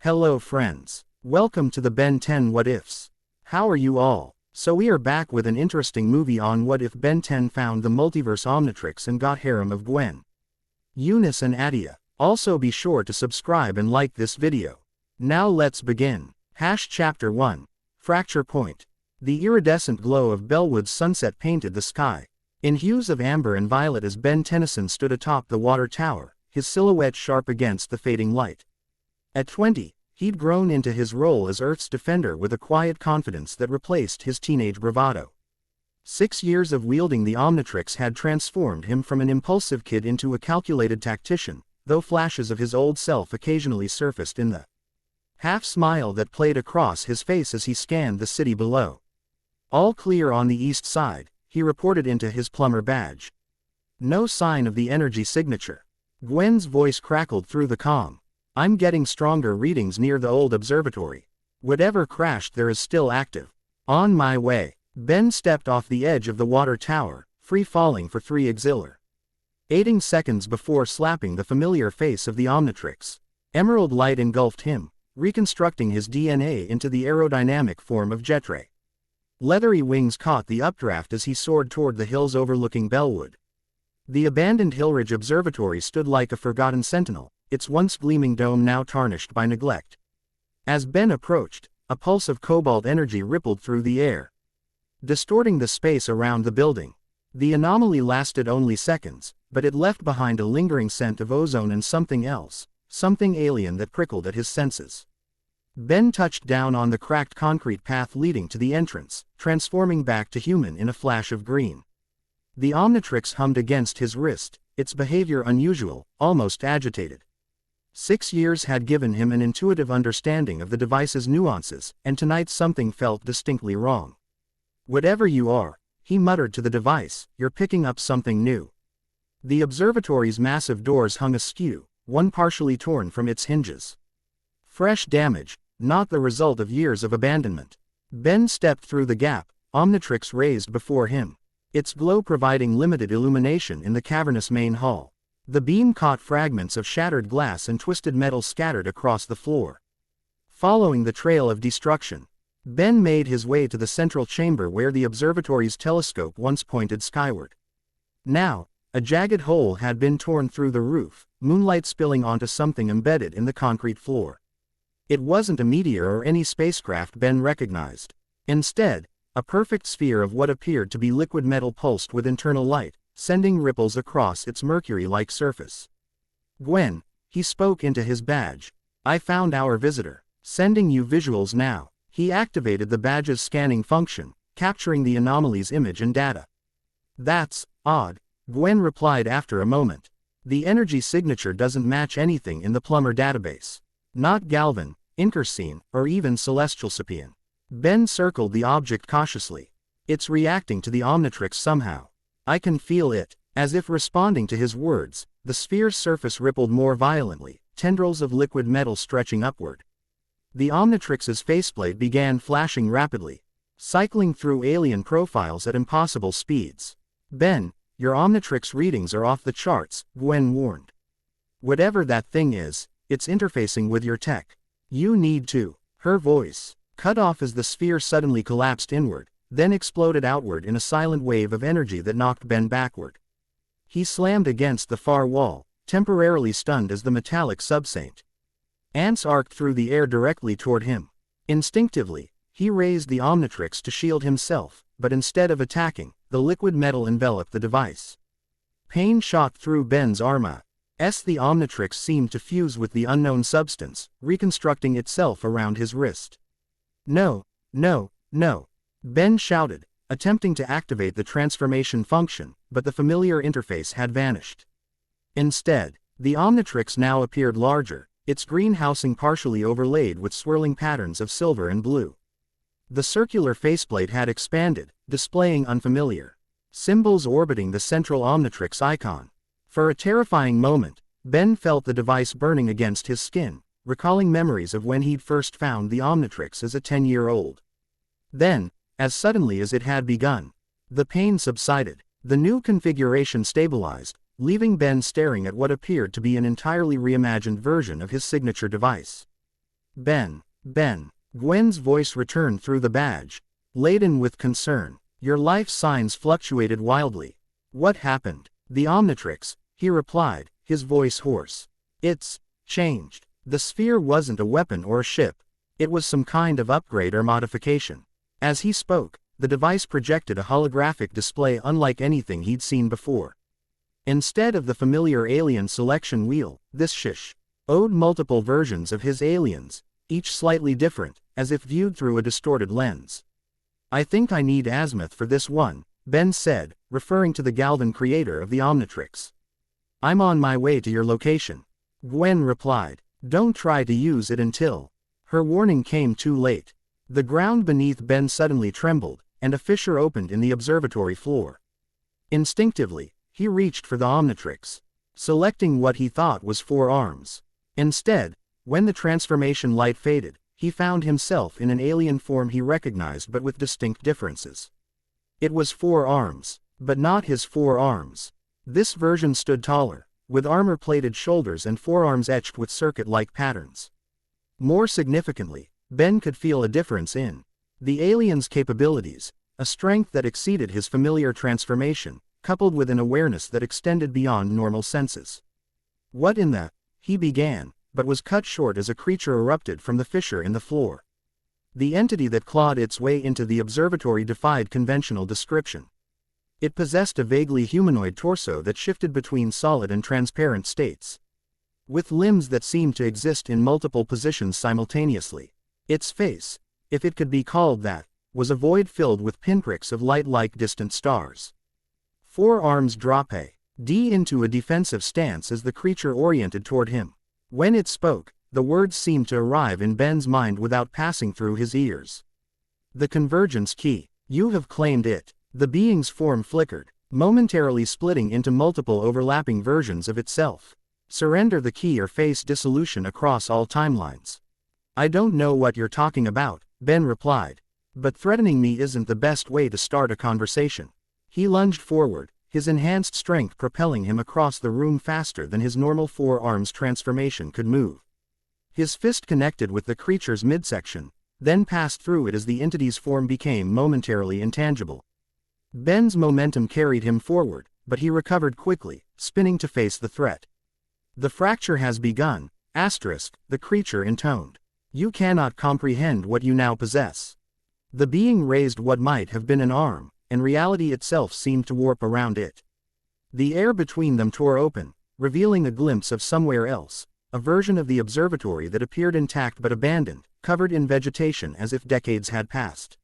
Hello friends. Welcome to the Ben 10 What Ifs. How are you all? So we are back with an interesting movie on what if Ben 10 found the Multiverse Omnitrix and got Harem of Gwen. Eunice and Attea. Also be sure to subscribe and like this video. Now let's begin. Chapter 1. Fracture Point. The iridescent glow of Bellwood's sunset painted the sky in hues of amber and violet as Ben Tennyson stood atop the water tower, his silhouette sharp against the fading light. At 20, he'd grown into his role as Earth's defender with a quiet confidence that replaced his teenage bravado. 6 years of wielding the Omnitrix had transformed him from an impulsive kid into a calculated tactician, though flashes of his old self occasionally surfaced in the half-smile that played across his face as he scanned the city below. All clear on the east side, he reported into his plumber badge. No sign of the energy signature. Gwen's voice crackled through the calm. I'm getting stronger readings near the old observatory. Whatever crashed there is still active. On my way. Ben stepped off the edge of the water tower, free falling for 3 exhilarating seconds before slapping the familiar face of the Omnitrix. Emerald light engulfed him, reconstructing his DNA into the aerodynamic form of Jetray. Leathery wings caught the updraft as he soared toward the hills overlooking Bellwood. The abandoned Hillridge Observatory stood like a forgotten sentinel, its once gleaming dome now tarnished by neglect. As Ben approached, a pulse of cobalt energy rippled through the air, distorting the space around the building. The anomaly lasted only seconds, but it left behind a lingering scent of ozone and something else, something alien that prickled at his senses. Ben touched down on the cracked concrete path leading to the entrance, transforming back to human in a flash of green. The Omnitrix hummed against his wrist, its behavior unusual, almost agitated. 6 years had given him an intuitive understanding of the device's nuances, and tonight something felt distinctly wrong. Whatever you are, he muttered to the device, you're picking up something new. The observatory's massive doors hung askew, one partially torn from its hinges. Fresh damage, not the result of years of abandonment. Ben stepped through the gap, Omnitrix raised before him, its glow providing limited illumination in the cavernous main hall. The beam caught fragments of shattered glass and twisted metal scattered across the floor. Following the trail of destruction, Ben made his way to the central chamber where the observatory's telescope once pointed skyward. Now, a jagged hole had been torn through the roof, moonlight spilling onto something embedded in the concrete floor. It wasn't a meteor or any spacecraft Ben recognized. Instead, a perfect sphere of what appeared to be liquid metal pulsed with internal light, sending ripples across its mercury-like surface. Gwen, he spoke into his badge. I found our visitor. Sending you visuals now. He activated the badge's scanning function, capturing the anomaly's image and data. That's odd, Gwen replied after a moment. The energy signature doesn't match anything in the plumber database. Not Galvan, Inkersine, or even Celestial Sapien. Ben circled the object cautiously. It's reacting to the Omnitrix somehow. I can feel it. As if responding to his words, the sphere's surface rippled more violently, tendrils of liquid metal stretching upward. The Omnitrix's faceplate began flashing rapidly, cycling through alien profiles at impossible speeds. Ben, your Omnitrix readings are off the charts, Gwen warned. Whatever that thing is, it's interfacing with your tech. You need to. Her voice cut off as the sphere suddenly collapsed inward, then exploded outward in a silent wave of energy that knocked Ben backward. He slammed against the far wall, temporarily stunned as the metallic subsaint ants arced through the air directly toward him. Instinctively, he raised the Omnitrix to shield himself, but instead of attacking, the liquid metal enveloped the device. Pain shot through Ben's armor. The Omnitrix seemed to fuse with the unknown substance, reconstructing itself around his wrist. No, no, no, Ben shouted, attempting to activate the transformation function, but the familiar interface had vanished. Instead, the Omnitrix now appeared larger, its green housing partially overlaid with swirling patterns of silver and blue. The circular faceplate had expanded, displaying unfamiliar symbols orbiting the central Omnitrix icon. For a terrifying moment, Ben felt the device burning against his skin, recalling memories of when he'd first found the Omnitrix as a 10-year-old. Then, as suddenly as it had begun, the pain subsided. The new configuration stabilized, leaving Ben staring at what appeared to be an entirely reimagined version of his signature device. Ben. Gwen's voice returned through the badge, laden with concern. Your life signs fluctuated wildly. What happened? The Omnitrix, he replied, his voice hoarse. It's changed. The sphere wasn't a weapon or a ship. It was some kind of upgrade or modification. As he spoke, the device projected a holographic display unlike anything he'd seen before. Instead of the familiar alien selection wheel, this showed multiple versions of his aliens, each slightly different, as if viewed through a distorted lens. I think I need azimuth for this one, Ben said, referring to the Galvan creator of the Omnitrix. I'm on my way to your location. Gwen replied. Don't try to use it until. Her warning came too late. The ground beneath Ben suddenly trembled, and a fissure opened in the observatory floor. Instinctively, he reached for the Omnitrix, selecting what he thought was 4 arms. Instead, when the transformation light faded, he found himself in an alien form he recognized but with distinct differences. It was 4 arms, but not his 4 arms. This version stood taller, with armor-plated shoulders and forearms etched with circuit-like patterns. More significantly, Ben could feel a difference in the alien's capabilities, a strength that exceeded his familiar transformation, coupled with an awareness that extended beyond normal senses. What in the? He began, but was cut short as a creature erupted from the fissure in the floor. The entity that clawed its way into the observatory defied conventional description. It possessed a vaguely humanoid torso that shifted between solid and transparent states, with limbs that seemed to exist in multiple positions simultaneously. Its face, if it could be called that, was a void filled with pinpricks of light like distant stars. 4 arms dropped into a defensive stance as the creature oriented toward him. When it spoke, the words seemed to arrive in Ben's mind without passing through his ears. The convergence key. You have claimed it. The being's form flickered, momentarily splitting into multiple overlapping versions of itself. Surrender the key or face dissolution across all timelines. I don't know what you're talking about, Ben replied. But threatening me isn't the best way to start a conversation. He lunged forward, his enhanced strength propelling him across the room faster than his normal 4 arms transformation could move. His fist connected with the creature's midsection, then passed through it as the entity's form became momentarily intangible. Ben's momentum carried him forward, but he recovered quickly, spinning to face the threat. The fracture has begun, the creature intoned. You cannot comprehend what you now possess. The being raised what might have been an arm, and reality itself seemed to warp around it. The air between them tore open, revealing a glimpse of somewhere else, a version of the observatory that appeared intact but abandoned, covered in vegetation as if decades had passed.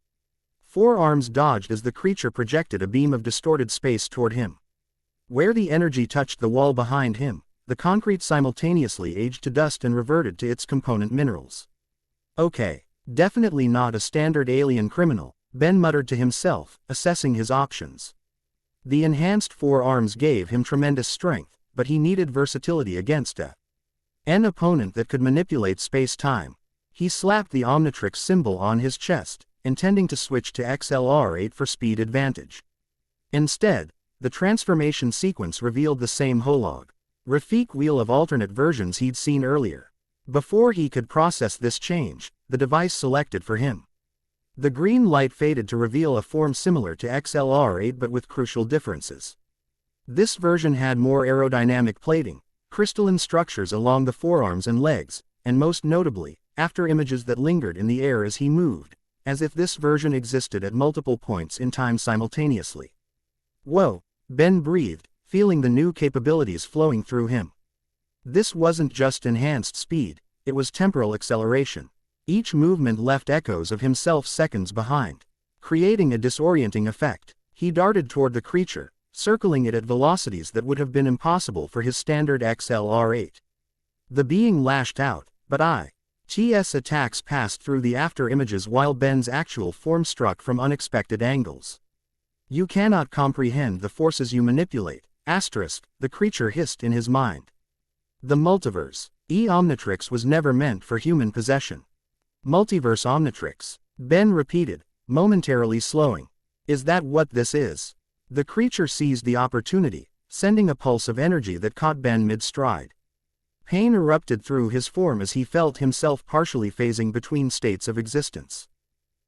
4 arms dodged as the creature projected a beam of distorted space toward him. Where the energy touched the wall behind him, the concrete simultaneously aged to dust and reverted to its component minerals. Okay, definitely not a standard alien criminal, Ben muttered to himself, assessing his options. The enhanced 4 arms gave him tremendous strength, but he needed versatility against an opponent that could manipulate space-time. He slapped the Omnitrix symbol on his chest, intending to switch to XLR8 for speed advantage. Instead, the transformation sequence revealed the same holographic wheel of alternate versions he'd seen earlier. Before he could process this change, the device selected for him. The green light faded to reveal a form similar to XLR8 but with crucial differences. This version had more aerodynamic plating, crystalline structures along the forearms and legs, and most notably, after images that lingered in the air as he moved, as if this version existed at multiple points in time simultaneously. Whoa, Ben breathed, feeling the new capabilities flowing through him. This wasn't just enhanced speed, it was temporal acceleration. Each movement left echoes of himself seconds behind, creating a disorienting effect. He darted toward the creature, circling it at velocities that would have been impossible for his standard XLR8. The being lashed out, but T's attacks passed through the after images while Ben's actual form struck from unexpected angles. You cannot comprehend the forces you manipulate, the creature hissed in his mind. The Multiverse Omnitrix was never meant for human possession. Multiverse Omnitrix, Ben repeated, momentarily slowing. Is that what this is? The creature seized the opportunity, sending a pulse of energy that caught Ben mid-stride. Pain erupted through his form as he felt himself partially phasing between states of existence.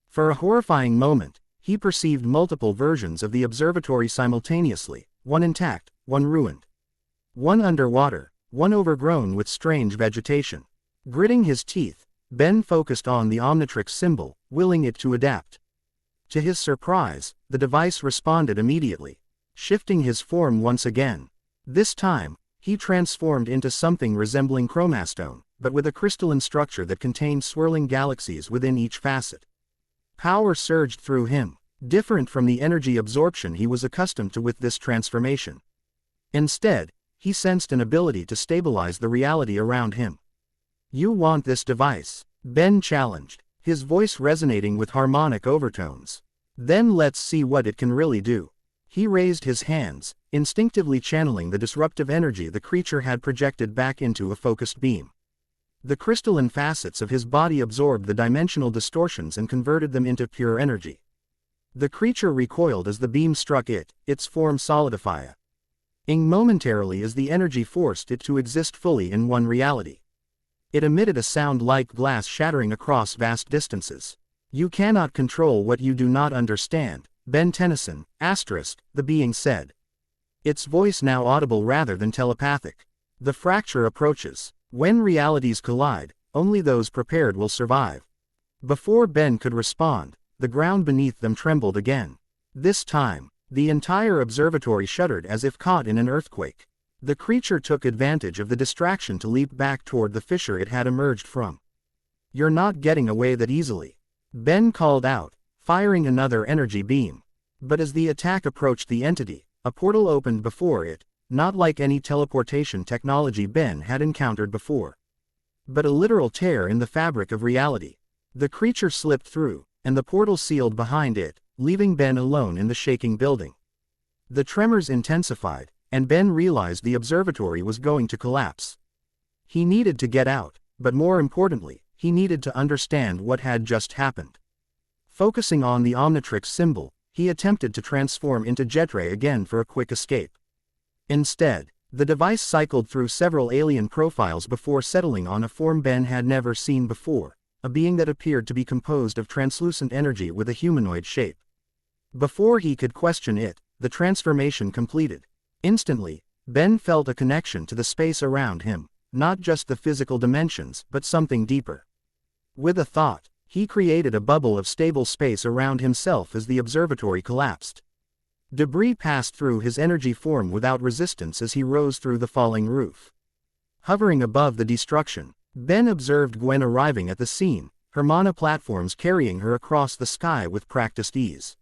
For a horrifying moment, he perceived multiple versions of the observatory simultaneously, one intact, one ruined. One underwater, one overgrown with strange vegetation. Gritting his teeth, Ben focused on the Omnitrix symbol, willing it to adapt. To his surprise, the device responded immediately, shifting his form once again. This time, he transformed into something resembling chromastone, but with a crystalline structure that contained swirling galaxies within each facet. Power surged through him, different from the energy absorption he was accustomed to with this transformation. Instead, he sensed an ability to stabilize the reality around him. "You want this device?" Ben challenged, his voice resonating with harmonic overtones. "Then let's see what it can really do." He raised his hands, instinctively channeling the disruptive energy the creature had projected back into a focused beam. The crystalline facets of his body absorbed the dimensional distortions and converted them into pure energy. The creature recoiled as the beam struck it, its form solidifying momentarily as the energy forced it to exist fully in one reality. It emitted a sound like glass shattering across vast distances. "You cannot control what you do not understand, Ben Tennyson, the being said. Its voice now audible rather than telepathic. "The fracture approaches. When realities collide, only those prepared will survive." Before Ben could respond, the ground beneath them trembled again. This time, the entire observatory shuddered as if caught in an earthquake. The creature took advantage of the distraction to leap back toward the fissure it had emerged from. "You're not getting away that easily," Ben called out, firing another energy beam. But as the attack approached the entity, a portal opened before it, not like any teleportation technology Ben had encountered before, but a literal tear in the fabric of reality. The creature slipped through, and the portal sealed behind it, leaving Ben alone in the shaking building. The tremors intensified, and Ben realized the observatory was going to collapse. He needed to get out, but more importantly, he needed to understand what had just happened. Focusing on the Omnitrix symbol, he attempted to transform into Jetray again for a quick escape. Instead, the device cycled through several alien profiles before settling on a form Ben had never seen before, a being that appeared to be composed of translucent energy with a humanoid shape. Before he could question it, the transformation completed. Instantly, Ben felt a connection to the space around him, not just the physical dimensions but something deeper. With a thought, he created a bubble of stable space around himself as the observatory collapsed. Debris passed through his energy form without resistance as he rose through the falling roof. Hovering above the destruction, Ben observed Gwen arriving at the scene, her mana platforms carrying her across the sky with practiced ease.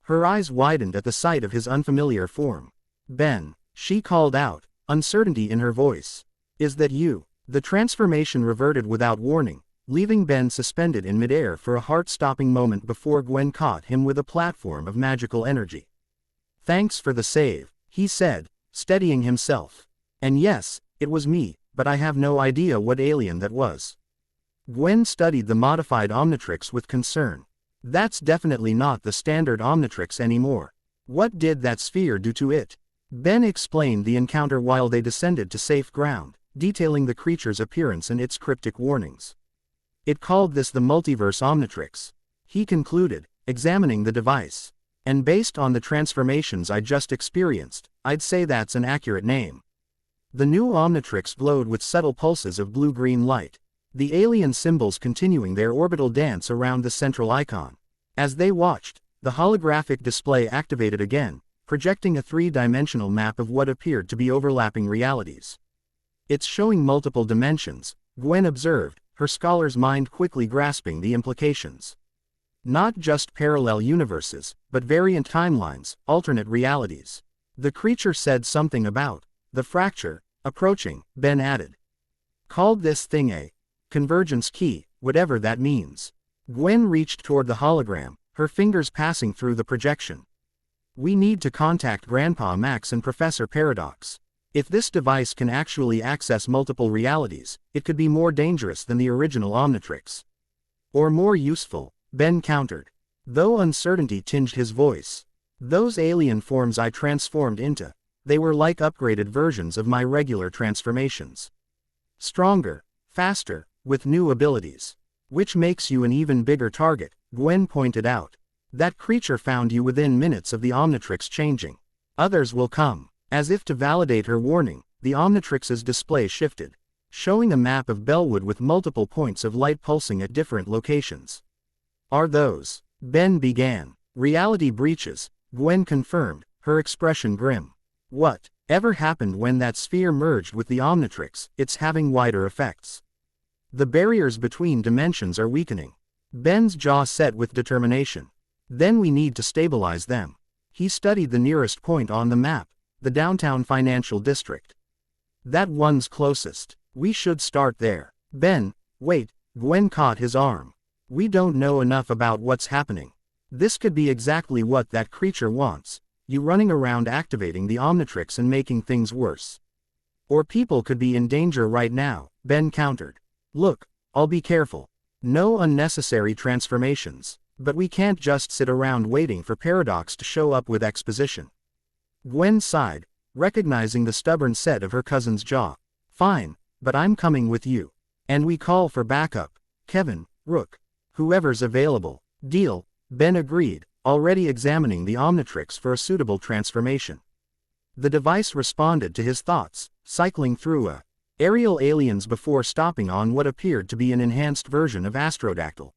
Her eyes widened at the sight of his unfamiliar form. "Ben," she called out, uncertainty in her voice. "Is that you?" The transformation reverted without warning, leaving Ben suspended in midair for a heart-stopping moment before Gwen caught him with a platform of magical energy. "Thanks for the save," he said, steadying himself. "And yes, it was me, but I have no idea what alien that was." Gwen studied the modified Omnitrix with concern. "That's definitely not the standard Omnitrix anymore. What did that sphere do to it?" Ben explained the encounter while they descended to safe ground, detailing the creature's appearance and its cryptic warnings. "It called this the Multiverse Omnitrix," he concluded, examining the device. "And based on the transformations I just experienced, I'd say that's an accurate name." The new Omnitrix glowed with subtle pulses of blue-green light, the alien symbols continuing their orbital dance around the central icon. As they watched, the holographic display activated again, projecting a three-dimensional map of what appeared to be overlapping realities. "It's showing multiple dimensions," Gwen observed, her scholar's mind quickly grasping the implications. "Not just parallel universes, but variant timelines, alternate realities." The creature said something about the fracture approaching, Ben added. "Called this thing a convergence key, whatever that means." Gwen reached toward the hologram, her fingers passing through the projection. "We need to contact Grandpa Max and Professor Paradox. If this device can actually access multiple realities, it could be more dangerous than the original Omnitrix. Or more useful," Ben countered. Though uncertainty tinged his voice. "Those alien forms I transformed into, they were like upgraded versions of my regular transformations. Stronger, faster, with new abilities. Which makes you an even bigger target, Gwen pointed out. That creature found you within minutes of the Omnitrix changing. Others will come. As if to validate her warning, the Omnitrix's display shifted, showing a map of Bellwood with multiple points of light pulsing at different locations. Are those? Ben began. Reality breaches, Gwen confirmed, her expression grim. What ever happened when that sphere merged with the Omnitrix? It's having wider effects. The barriers between dimensions are weakening. Ben's jaw set with determination. Then we need to stabilize them. He studied the nearest point on the map, the downtown financial district. That one's closest. We should start there. Ben, wait, Gwen caught his arm. We don't know enough about what's happening. This could be exactly what that creature wants, you running around activating the Omnitrix and making things worse. Or people could be in danger right now, Ben countered. Look, I'll be careful. No unnecessary transformations. But we can't just sit around waiting for Paradox to show up with exposition. Gwen sighed, recognizing the stubborn set of her cousin's jaw. Fine, but I'm coming with you. And we call for backup. Kevin, Rook. Whoever's available. Deal, Ben agreed, already examining the Omnitrix for a suitable transformation. The device responded to his thoughts, cycling through aerial aliens before stopping on what appeared to be an enhanced version of Astrodactyl.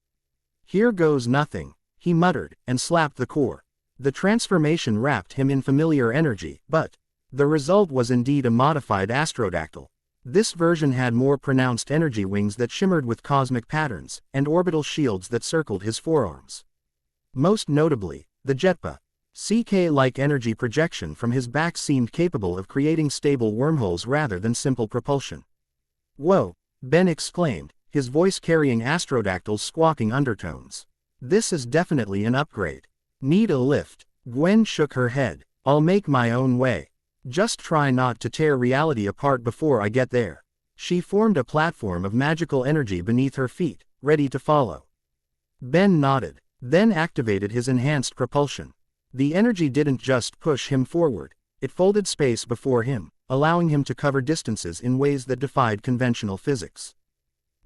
Here goes nothing, he muttered, and slapped the core. The transformation wrapped him in familiar energy, but the result was indeed a modified Astrodactyl. This version had more pronounced energy wings that shimmered with cosmic patterns, and orbital shields that circled his forearms. Most notably, the Jetpa, CK-like energy projection from his back seemed capable of creating stable wormholes rather than simple propulsion. Whoa, Ben exclaimed, his voice carrying Astrodactyl's squawking undertones. This is definitely an upgrade. Need a lift? Gwen shook her head. I'll make my own way. Just try not to tear reality apart before I get there. She formed a platform of magical energy beneath her feet, ready to follow. Ben nodded, then activated his enhanced propulsion. The energy didn't just push him forward, it folded space before him, allowing him to cover distances in ways that defied conventional physics.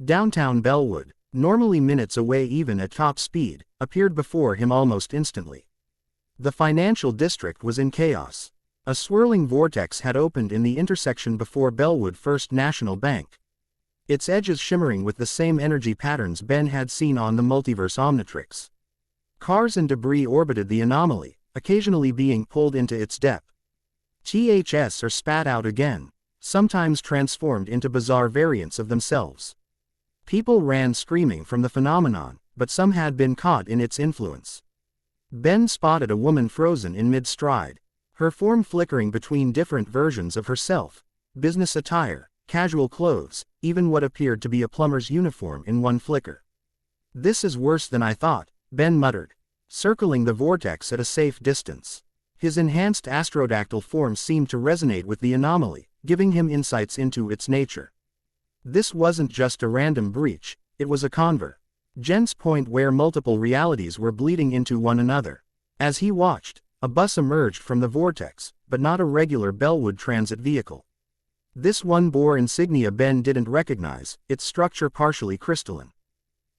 Downtown Bellwood, normally minutes away even at top speed, appeared before him almost instantly. The financial district was in chaos. A swirling vortex had opened in the intersection before Bellwood First National Bank, its edges shimmering with the same energy patterns Ben had seen on the Multiverse Omnitrix. Cars and debris orbited the anomaly, occasionally being pulled into its depth. THS or spat out again, sometimes transformed into bizarre variants of themselves. People ran screaming from the phenomenon, but some had been caught in its influence. Ben spotted a woman frozen in mid-stride, her form flickering between different versions of herself, business attire, casual clothes, even what appeared to be a plumber's uniform in one flicker. This is worse than I thought, Ben muttered, circling the vortex at a safe distance. His enhanced Astrodactyl form seemed to resonate with the anomaly, giving him insights into its nature. This wasn't just a random breach, it was a convergence point where multiple realities were bleeding into one another. As he watched, a bus emerged from the vortex, but not a regular Bellwood transit vehicle. This one bore insignia Ben didn't recognize, its structure partially crystalline.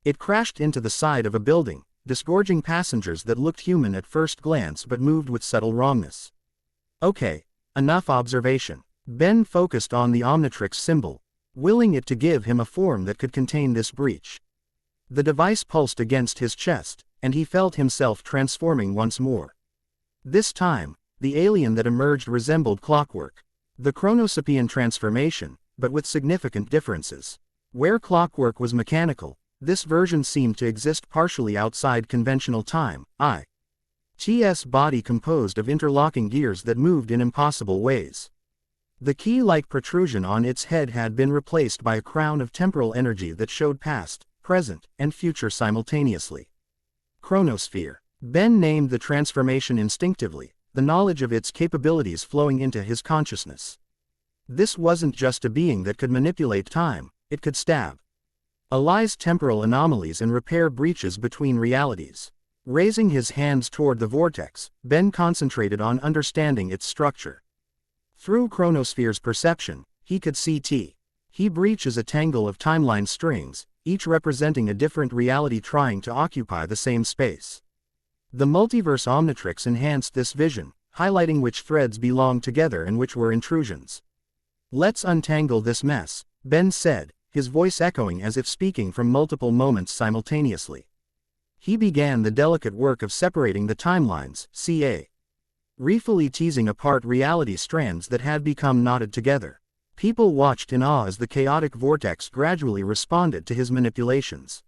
It crashed into the side of a building, disgorging passengers that looked human at first glance but moved with subtle wrongness. Okay, enough observation. Ben focused on the Omnitrix symbol, willing it to give him a form that could contain this breach. The device pulsed against his chest, and he felt himself transforming once more. This time, the alien that emerged resembled clockwork. The Chronosapian transformation, but with significant differences. Where clockwork was mechanical, this version seemed to exist partially outside conventional time, i.e.'s body composed of interlocking gears that moved in impossible ways. The key-like protrusion on its head had been replaced by a crown of temporal energy that showed past, present, and future simultaneously. Chronosphere. Ben named the transformation instinctively, the knowledge of its capabilities flowing into his consciousness. This wasn't just a being that could manipulate time, it could stab analyze temporal anomalies and repair breaches between realities. Raising his hands toward the vortex, Ben concentrated on understanding its structure. Through Chronosphere's perception, he could see He breaches a tangle of timeline strings, each representing a different reality trying to occupy the same space. The Multiverse Omnitrix enhanced this vision, highlighting which threads belong together and which were intrusions. "Let's untangle this mess," Ben said, his voice echoing as if speaking from multiple moments simultaneously. He began the delicate work of separating the timelines, carefully teasing apart reality strands that had become knotted together. People watched in awe as the chaotic vortex gradually responded to his manipulations.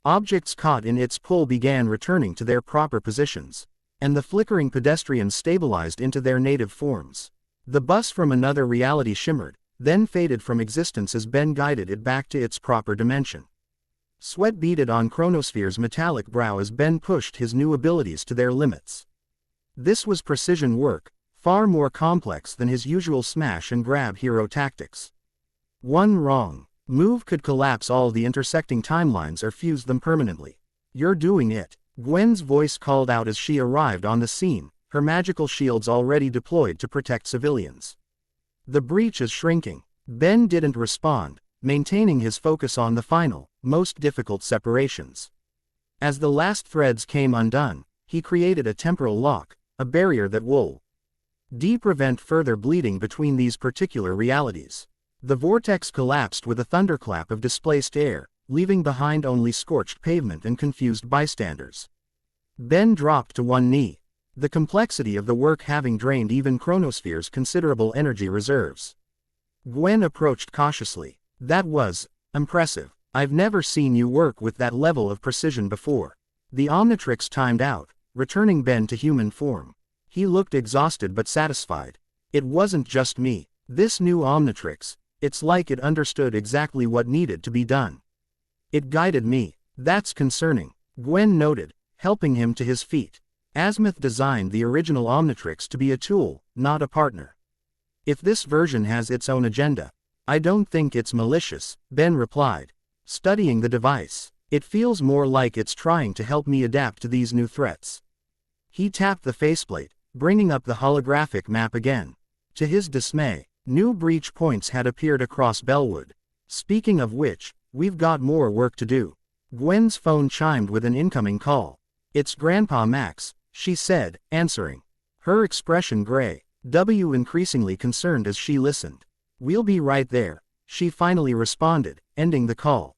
Objects caught in its pull began returning to their proper positions, and the flickering pedestrians stabilized into their native forms. The bus from another reality shimmered, then faded from existence as Ben guided it back to its proper dimension. Sweat beaded on Chronosphere's metallic brow as Ben pushed his new abilities to their limits. This was precision work, far more complex than his usual smash-and-grab hero tactics. One wrong move could collapse all the intersecting timelines or fuse them permanently. "You're doing it," Gwen's voice called out as she arrived on the scene, her magical shields already deployed to protect civilians. "The breach is shrinking." Ben didn't respond, maintaining his focus on the final, most difficult separations. As the last threads came undone, he created a temporal lock, a barrier that would prevent further bleeding between these particular realities. The vortex collapsed with a thunderclap of displaced air, leaving behind only scorched pavement and confused bystanders. Ben dropped to one knee, the complexity of the work having drained even Chronosphere's considerable energy reserves. Gwen approached cautiously. "That was impressive. I've never seen you work with that level of precision before." The Omnitrix timed out, returning Ben to human form. He looked exhausted but satisfied. "It wasn't just me. This new Omnitrix, it's like it understood exactly what needed to be done. It guided me." "That's concerning," Gwen noted, helping him to his feet. "Azimuth designed the original Omnitrix to be a tool, not a partner. If this version has its own agenda, I don't think it's malicious," Ben replied, studying the device. "It feels more like it's trying to help me adapt to these new threats." He tapped the faceplate, bringing up the holographic map again. To his dismay, new breach points had appeared across Bellwood. "Speaking of which, we've got more work to do." Gwen's phone chimed with an incoming call. "It's Grandpa Max," she said, answering. Her expression increasingly concerned as she listened. "We'll be right there," she finally responded, ending the call.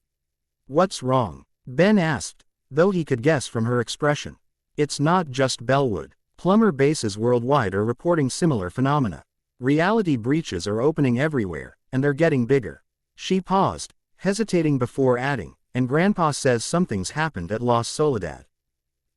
"What's wrong?" Ben asked, though he could guess from her expression. "It's not just Bellwood. Plumber bases worldwide are reporting similar phenomena. Reality breaches are opening everywhere, and they're getting bigger." She paused, hesitating before adding, "And Grandpa says something's happened at Los Soledad.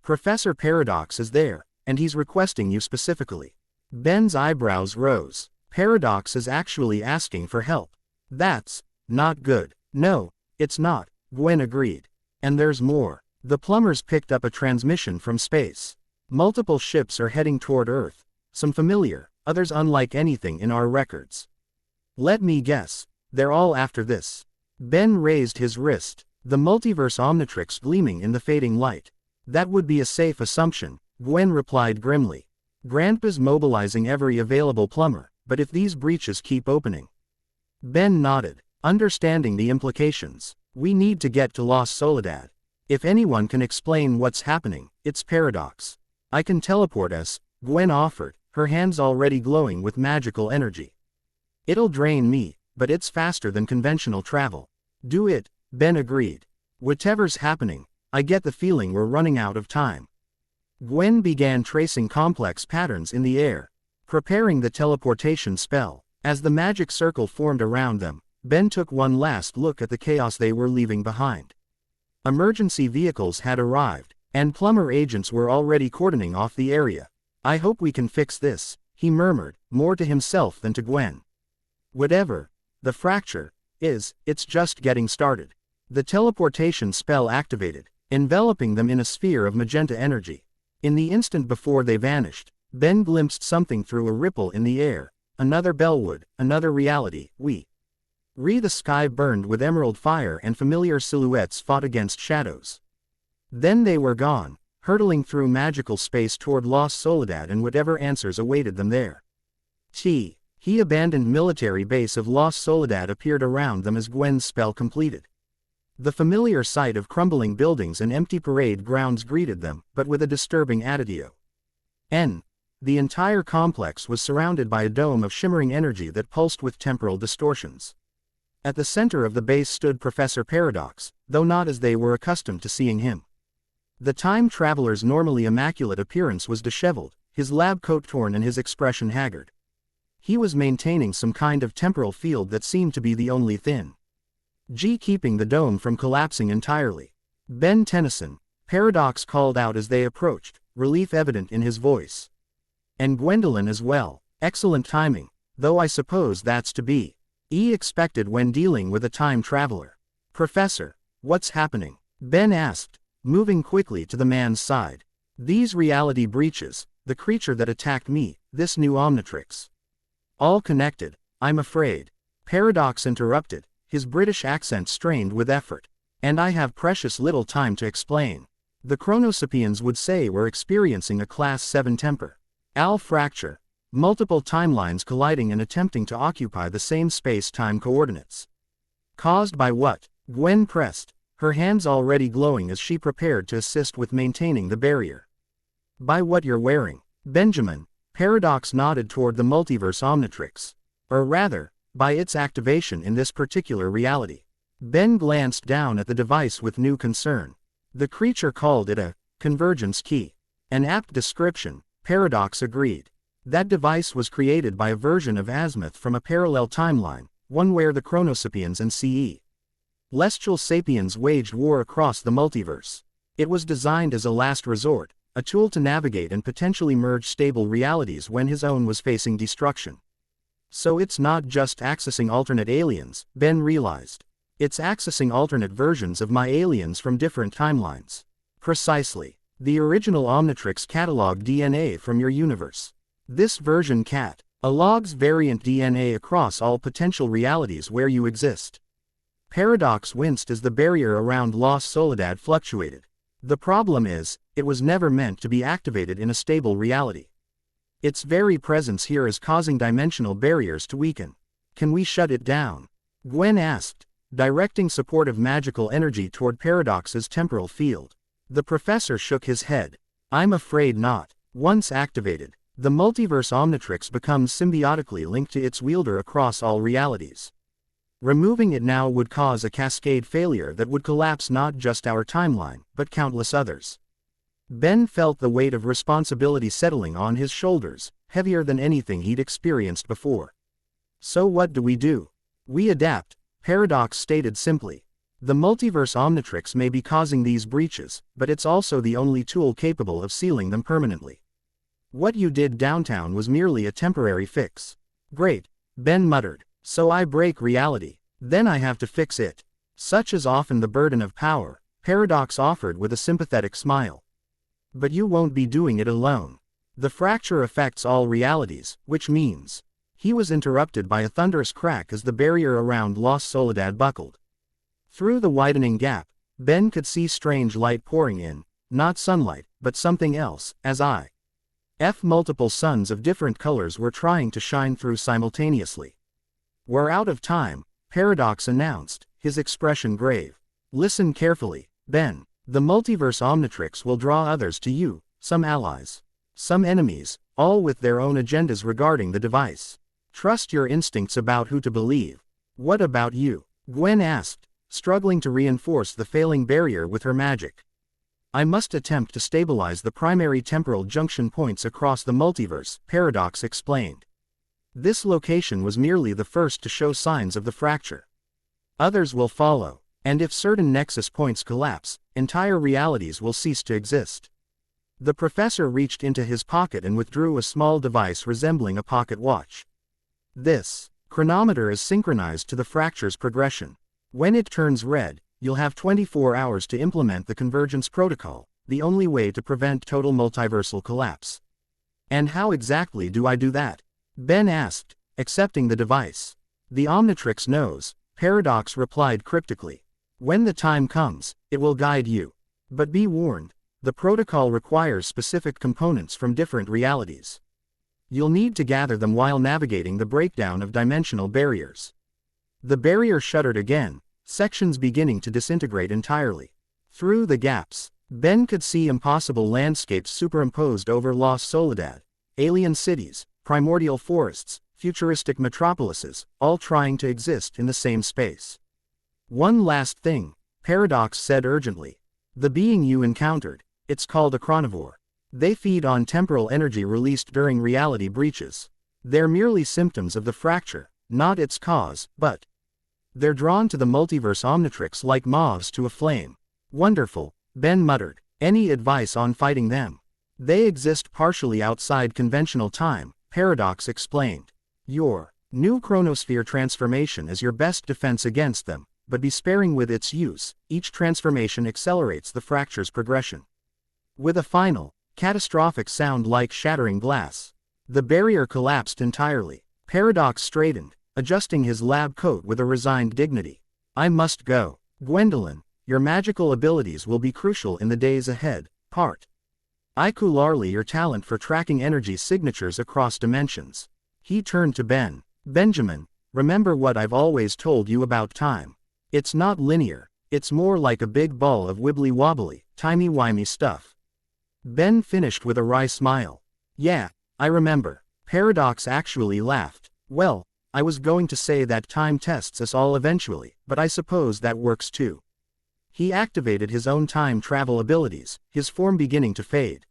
Professor Paradox is there, and he's requesting you specifically." Ben's eyebrows rose. "Paradox is actually asking for help. That's not good." "No, it's not," Gwen agreed. "And there's more." The plumbers picked up a transmission from space. "Multiple ships are heading toward Earth, some familiar, others unlike anything in our records. Let me guess, they're all after this." Ben raised his wrist, the Multiverse Omnitrix gleaming in the fading light. "That would be a safe assumption," Gwen replied grimly. "Grandpa's mobilizing every available plumber, but if these breaches keep opening..." Ben nodded, understanding the implications. "We need to get to Los Soledad. If anyone can explain what's happening, it's Paradox. I can teleport us," Gwen offered, her hands already glowing with magical energy. "It'll drain me, but it's faster than conventional travel." "Do it," Ben agreed. "Whatever's happening, I get the feeling we're running out of time." Gwen began tracing complex patterns in the air, preparing the teleportation spell. As the magic circle formed around them, Ben took one last look at the chaos they were leaving behind. Emergency vehicles had arrived, and plumber agents were already cordoning off the area. "I hope we can fix this," he murmured, more to himself than to Gwen. "Whatever the fracture is, it's just getting started." The teleportation spell activated, enveloping them in a sphere of magenta energy. In the instant before they vanished, Ben glimpsed something through a ripple in the air. Another Bellwood, another reality. The sky burned with emerald fire and familiar silhouettes fought against shadows. Then they were gone, hurtling through magical space toward Los Soledad and whatever answers awaited them there. He The abandoned military base of Los Soledad appeared around them as Gwen's spell completed. The familiar sight of crumbling buildings and empty parade grounds greeted them, but with a disturbing attitude. The entire complex was surrounded by a dome of shimmering energy that pulsed with temporal distortions. At the center of the base stood Professor Paradox, though not as they were accustomed to seeing him. The time traveler's normally immaculate appearance was disheveled, his lab coat torn and his expression haggard. He was maintaining some kind of temporal field that seemed to be the only thing keeping the dome from collapsing entirely. "Ben Tennyson," Paradox called out as they approached, relief evident in his voice. "And Gwendolyn as well. Excellent timing, though I suppose that's to be expected when dealing with a time traveler." "Professor, what's happening?" Ben asked, moving quickly to the man's side. "These reality breaches, the creature that attacked me, this new Omnitrix. All connected, I'm afraid." Paradox interrupted, his British accent strained with effort. "And I have precious little time to explain. The Chronosapiens would say we're experiencing a Class 7 temper al fracture. Multiple timelines colliding and attempting to occupy the same space-time coordinates." "Caused by what?" Gwen pressed, her hands already glowing as she prepared to assist with maintaining the barrier. "By what you're wearing, Benjamin." Paradox nodded toward the Multiverse Omnitrix. "Or rather, by its activation in this particular reality." Ben glanced down at the device with new concern. "The creature called it a convergence key." "An apt description," Paradox agreed. "That device was created by a version of Azimuth from a parallel timeline, one where the Chronosapiens and Celestial Sapiens waged war across the multiverse. It was designed as a last resort, a tool to navigate and potentially merge stable realities when his own was facing destruction." "So it's not just accessing alternate aliens," Ben realized. "It's accessing alternate versions of my aliens from different timelines." "Precisely. The original Omnitrix catalog DNA from your universe. This version logs variant DNA across all potential realities where you exist." Paradox winced as the barrier around Los Soledad fluctuated. "The problem is, it was never meant to be activated in a stable reality. Its very presence here is causing dimensional barriers to weaken." "Can we shut it down?" Gwen asked, directing supportive magical energy toward Paradox's temporal field. The professor shook his head. "I'm afraid not. Once activated, the Multiverse Omnitrix becomes symbiotically linked to its wielder across all realities. Removing it now would cause a cascade failure that would collapse not just our timeline, but countless others." Ben felt the weight of responsibility settling on his shoulders, heavier than anything he'd experienced before. "So what do we do?" "We adapt," Paradox stated simply. "The Multiverse Omnitrix may be causing these breaches, but it's also the only tool capable of sealing them permanently. What you did downtown was merely a temporary fix." "Great," Ben muttered. "So I break reality. Then I have to fix it." "Such is often the burden of power," Paradox offered with a sympathetic smile. "But you won't be doing it alone. The fracture affects all realities, which means—" He was interrupted by a thunderous crack as the barrier around Los Soledad buckled. Through the widening gap, Ben could see strange light pouring in, not sunlight, but something else, as multiple suns of different colors were trying to shine through simultaneously. "We're out of time," Paradox announced, his expression grave. "Listen carefully, Ben. The Multiverse Omnitrix will draw others to you, some allies, some enemies, all with their own agendas regarding the device. Trust your instincts about who to believe." "What about you?" Gwen asked, struggling to reinforce the failing barrier with her magic. "I must attempt to stabilize the primary temporal junction points across the multiverse," Paradox explained. "This location was merely the first to show signs of the fracture. Others will follow, and if certain nexus points collapse, entire realities will cease to exist." The professor reached into his pocket and withdrew a small device resembling a pocket watch. "This chronometer is synchronized to the fracture's progression. When it turns red, you'll have 24 hours to implement the convergence protocol, the only way to prevent total multiversal collapse." "And how exactly do I do that?" Ben asked, accepting the device. "The Omnitrix knows," Paradox replied cryptically. "When the time comes, it will guide you. But be warned, the protocol requires specific components from different realities." You'll need to gather them while navigating the breakdown of dimensional barriers. The barrier shuddered again, sections beginning to disintegrate entirely. Through the gaps, Ben could see impossible landscapes superimposed over La Soledad, alien cities, primordial forests, futuristic metropolises, all trying to exist in the same space. One last thing, Paradox said urgently. The being you encountered, it's called a chronivore. They feed on temporal energy released during reality breaches. They're merely symptoms of the fracture, not its cause, but they're drawn to the multiverse Omnitrix like moths to a flame. Wonderful, Ben muttered. Any advice on fighting them? They exist partially outside conventional time, Paradox explained. Your new chronosphere transformation is your best defense against them, but be sparing with its use. Each transformation accelerates the fracture's progression. With a final, catastrophic sound like shattering glass, the barrier collapsed entirely. Paradox straightened, adjusting his lab coat with a resigned dignity. I must go. Gwendolyn, your magical abilities will be crucial in the days ahead. Particularly your talent for tracking energy signatures across dimensions. He turned to Ben. Benjamin, remember what I've always told you about time. It's not linear, it's more like a big ball of wibbly-wobbly, timey-wimey stuff. Ben finished with a wry smile. Yeah, I remember. Paradox actually laughed. Well, I was going to say that time tests us all eventually, but I suppose that works too. He activated his own time travel abilities, his form beginning to fade.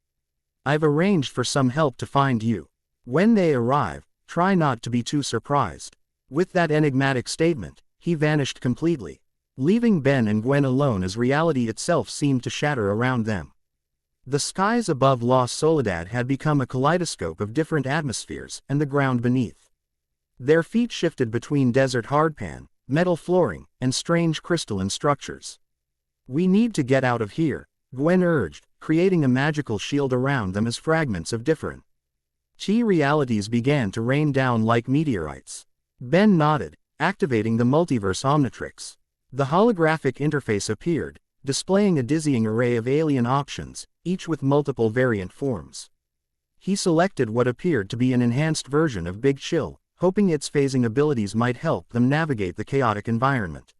I've arranged for some help to find you. When they arrive, try not to be too surprised. With that enigmatic statement, he vanished completely, leaving Ben and Gwen alone as reality itself seemed to shatter around them. The skies above La Soledad had become a kaleidoscope of different atmospheres and the ground beneath. Their feet shifted between desert hardpan, metal flooring, and strange crystalline structures. We need to get out of here, Gwen urged, creating a magical shield around them as fragments of different realities began to rain down like meteorites. Ben nodded, activating the Multiverse Omnitrix. The holographic interface appeared, displaying a dizzying array of alien options, each with multiple variant forms. He selected what appeared to be an enhanced version of Big Chill, hoping its phasing abilities might help them navigate the chaotic environment.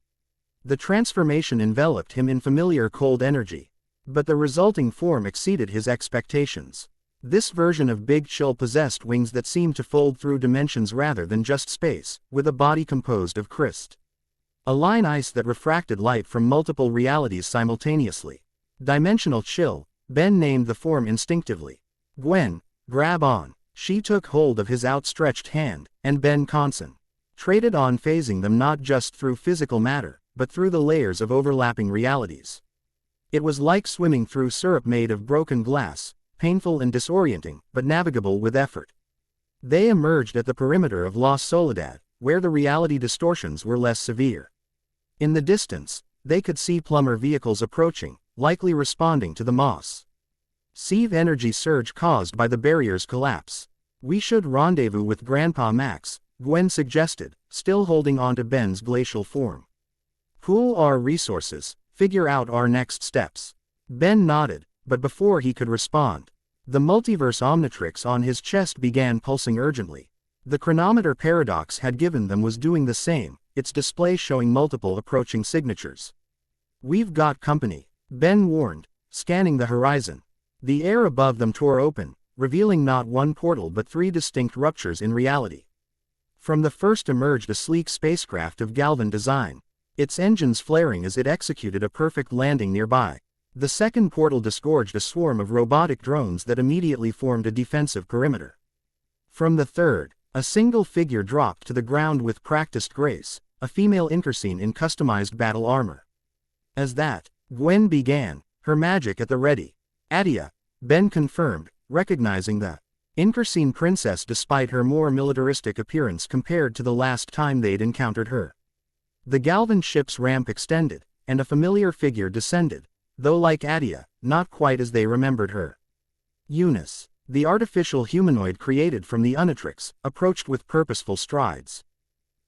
The transformation enveloped him in familiar cold energy, but the resulting form exceeded his expectations. This version of Big Chill possessed wings that seemed to fold through dimensions rather than just space, with a body composed of crystalline ice that refracted light from multiple realities simultaneously. Dimensional Chill, Ben named the form instinctively. Gwen, grab on. She took hold of his outstretched hand, and Ben concentrated on phasing them not just through physical matter, but through the layers of overlapping realities. It was like swimming through syrup made of broken glass, painful and disorienting, but navigable with effort. They emerged at the perimeter of La Soledad, where the reality distortions were less severe. In the distance, they could see plumber vehicles approaching, likely responding to the massive energy surge caused by the barrier's collapse. We should rendezvous with Grandpa Max, Gwen suggested, still holding on to Ben's glacial form. Pool our resources, figure out our next steps. Ben nodded, but before he could respond, the Multiverse Omnitrix on his chest began pulsing urgently. The chronometer Paradox had given them was doing the same, its display showing multiple approaching signatures. We've got company, Ben warned, scanning the horizon. The air above them tore open, revealing not one portal but three distinct ruptures in reality. From the first emerged a sleek spacecraft of Galvan design, its engines flaring as it executed a perfect landing nearby. The second portal disgorged a swarm of robotic drones that immediately formed a defensive perimeter. From the third, a single figure dropped to the ground with practiced grace, a female Incursine in customized battle armor. As that, Gwen began, her magic at the ready. Attea, Ben confirmed, recognizing the Incursine princess despite her more militaristic appearance compared to the last time they'd encountered her. The Galvan ship's ramp extended, and a familiar figure descended, though like Attea, not quite as they remembered her. Eunice, the artificial humanoid created from the Omnitrix, approached with purposeful strides.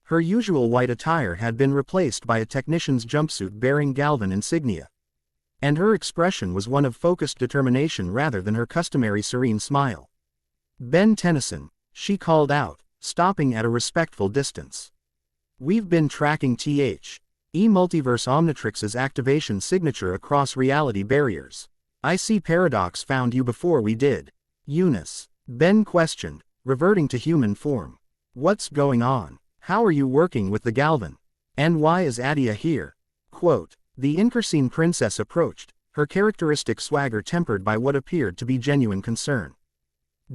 Her usual white attire had been replaced by a technician's jumpsuit bearing Galvan insignia. And her expression was one of focused determination rather than her customary serene smile. Ben Tennyson, she called out, stopping at a respectful distance. We've been tracking Multiverse Omnitrix's activation signature across reality barriers. I see Paradox found you before we did. Eunice. Ben questioned, reverting to human form. What's going on? How are you working with the Galvan? And why is Attea here? Quote, the Inkerseen princess approached, her characteristic swagger tempered by what appeared to be genuine concern.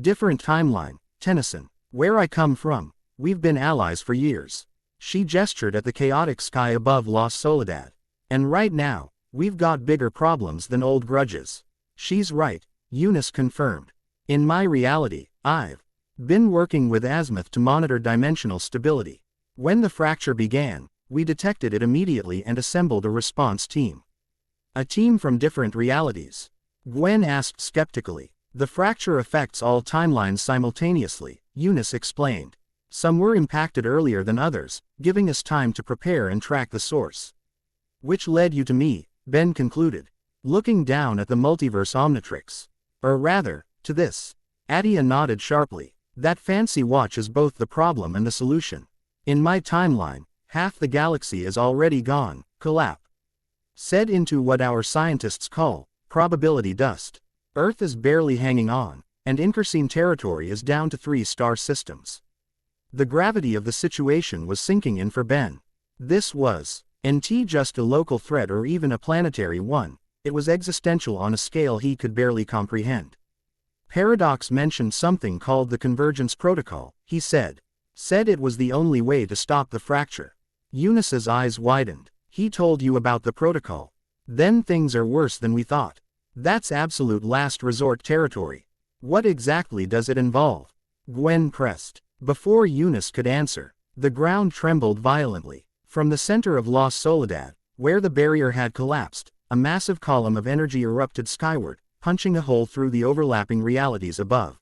Different timeline, Tennyson. Where I come from, we've been allies for years. She gestured at the chaotic sky above Los Soledad. And right now, we've got bigger problems than old grudges. She's right, Eunice confirmed. In my reality, I've been working with Azimuth to monitor dimensional stability. When the fracture began, we detected it immediately and assembled a response team. A team from different realities? Gwen asked skeptically. The fracture affects all timelines simultaneously, Eunice explained. Some were impacted earlier than others, giving us time to prepare and track the source. Which led you to me, Ben concluded, looking down at the Multiverse Omnitrix. Or rather, to this. Attea nodded sharply. That fancy watch is both the problem and the solution. In my timeline, half the galaxy is already gone, said into what our scientists call probability dust. Earth is barely hanging on, and Inkerseen territory is down to 3 star systems. The gravity of the situation was sinking in for Ben. This was not just a local threat or even a planetary one, it was existential on a scale he could barely comprehend. Paradox mentioned something called the Convergence Protocol, he said. Said it was the only way to stop the fracture. Eunice's eyes widened. He told you about the protocol. Then things are worse than we thought. That's absolute last resort territory. What exactly does it involve? Gwen pressed. Before Eunice could answer, the ground trembled violently. From the center of Los Soledad, where the barrier had collapsed, a massive column of energy erupted skyward, punching a hole through the overlapping realities above.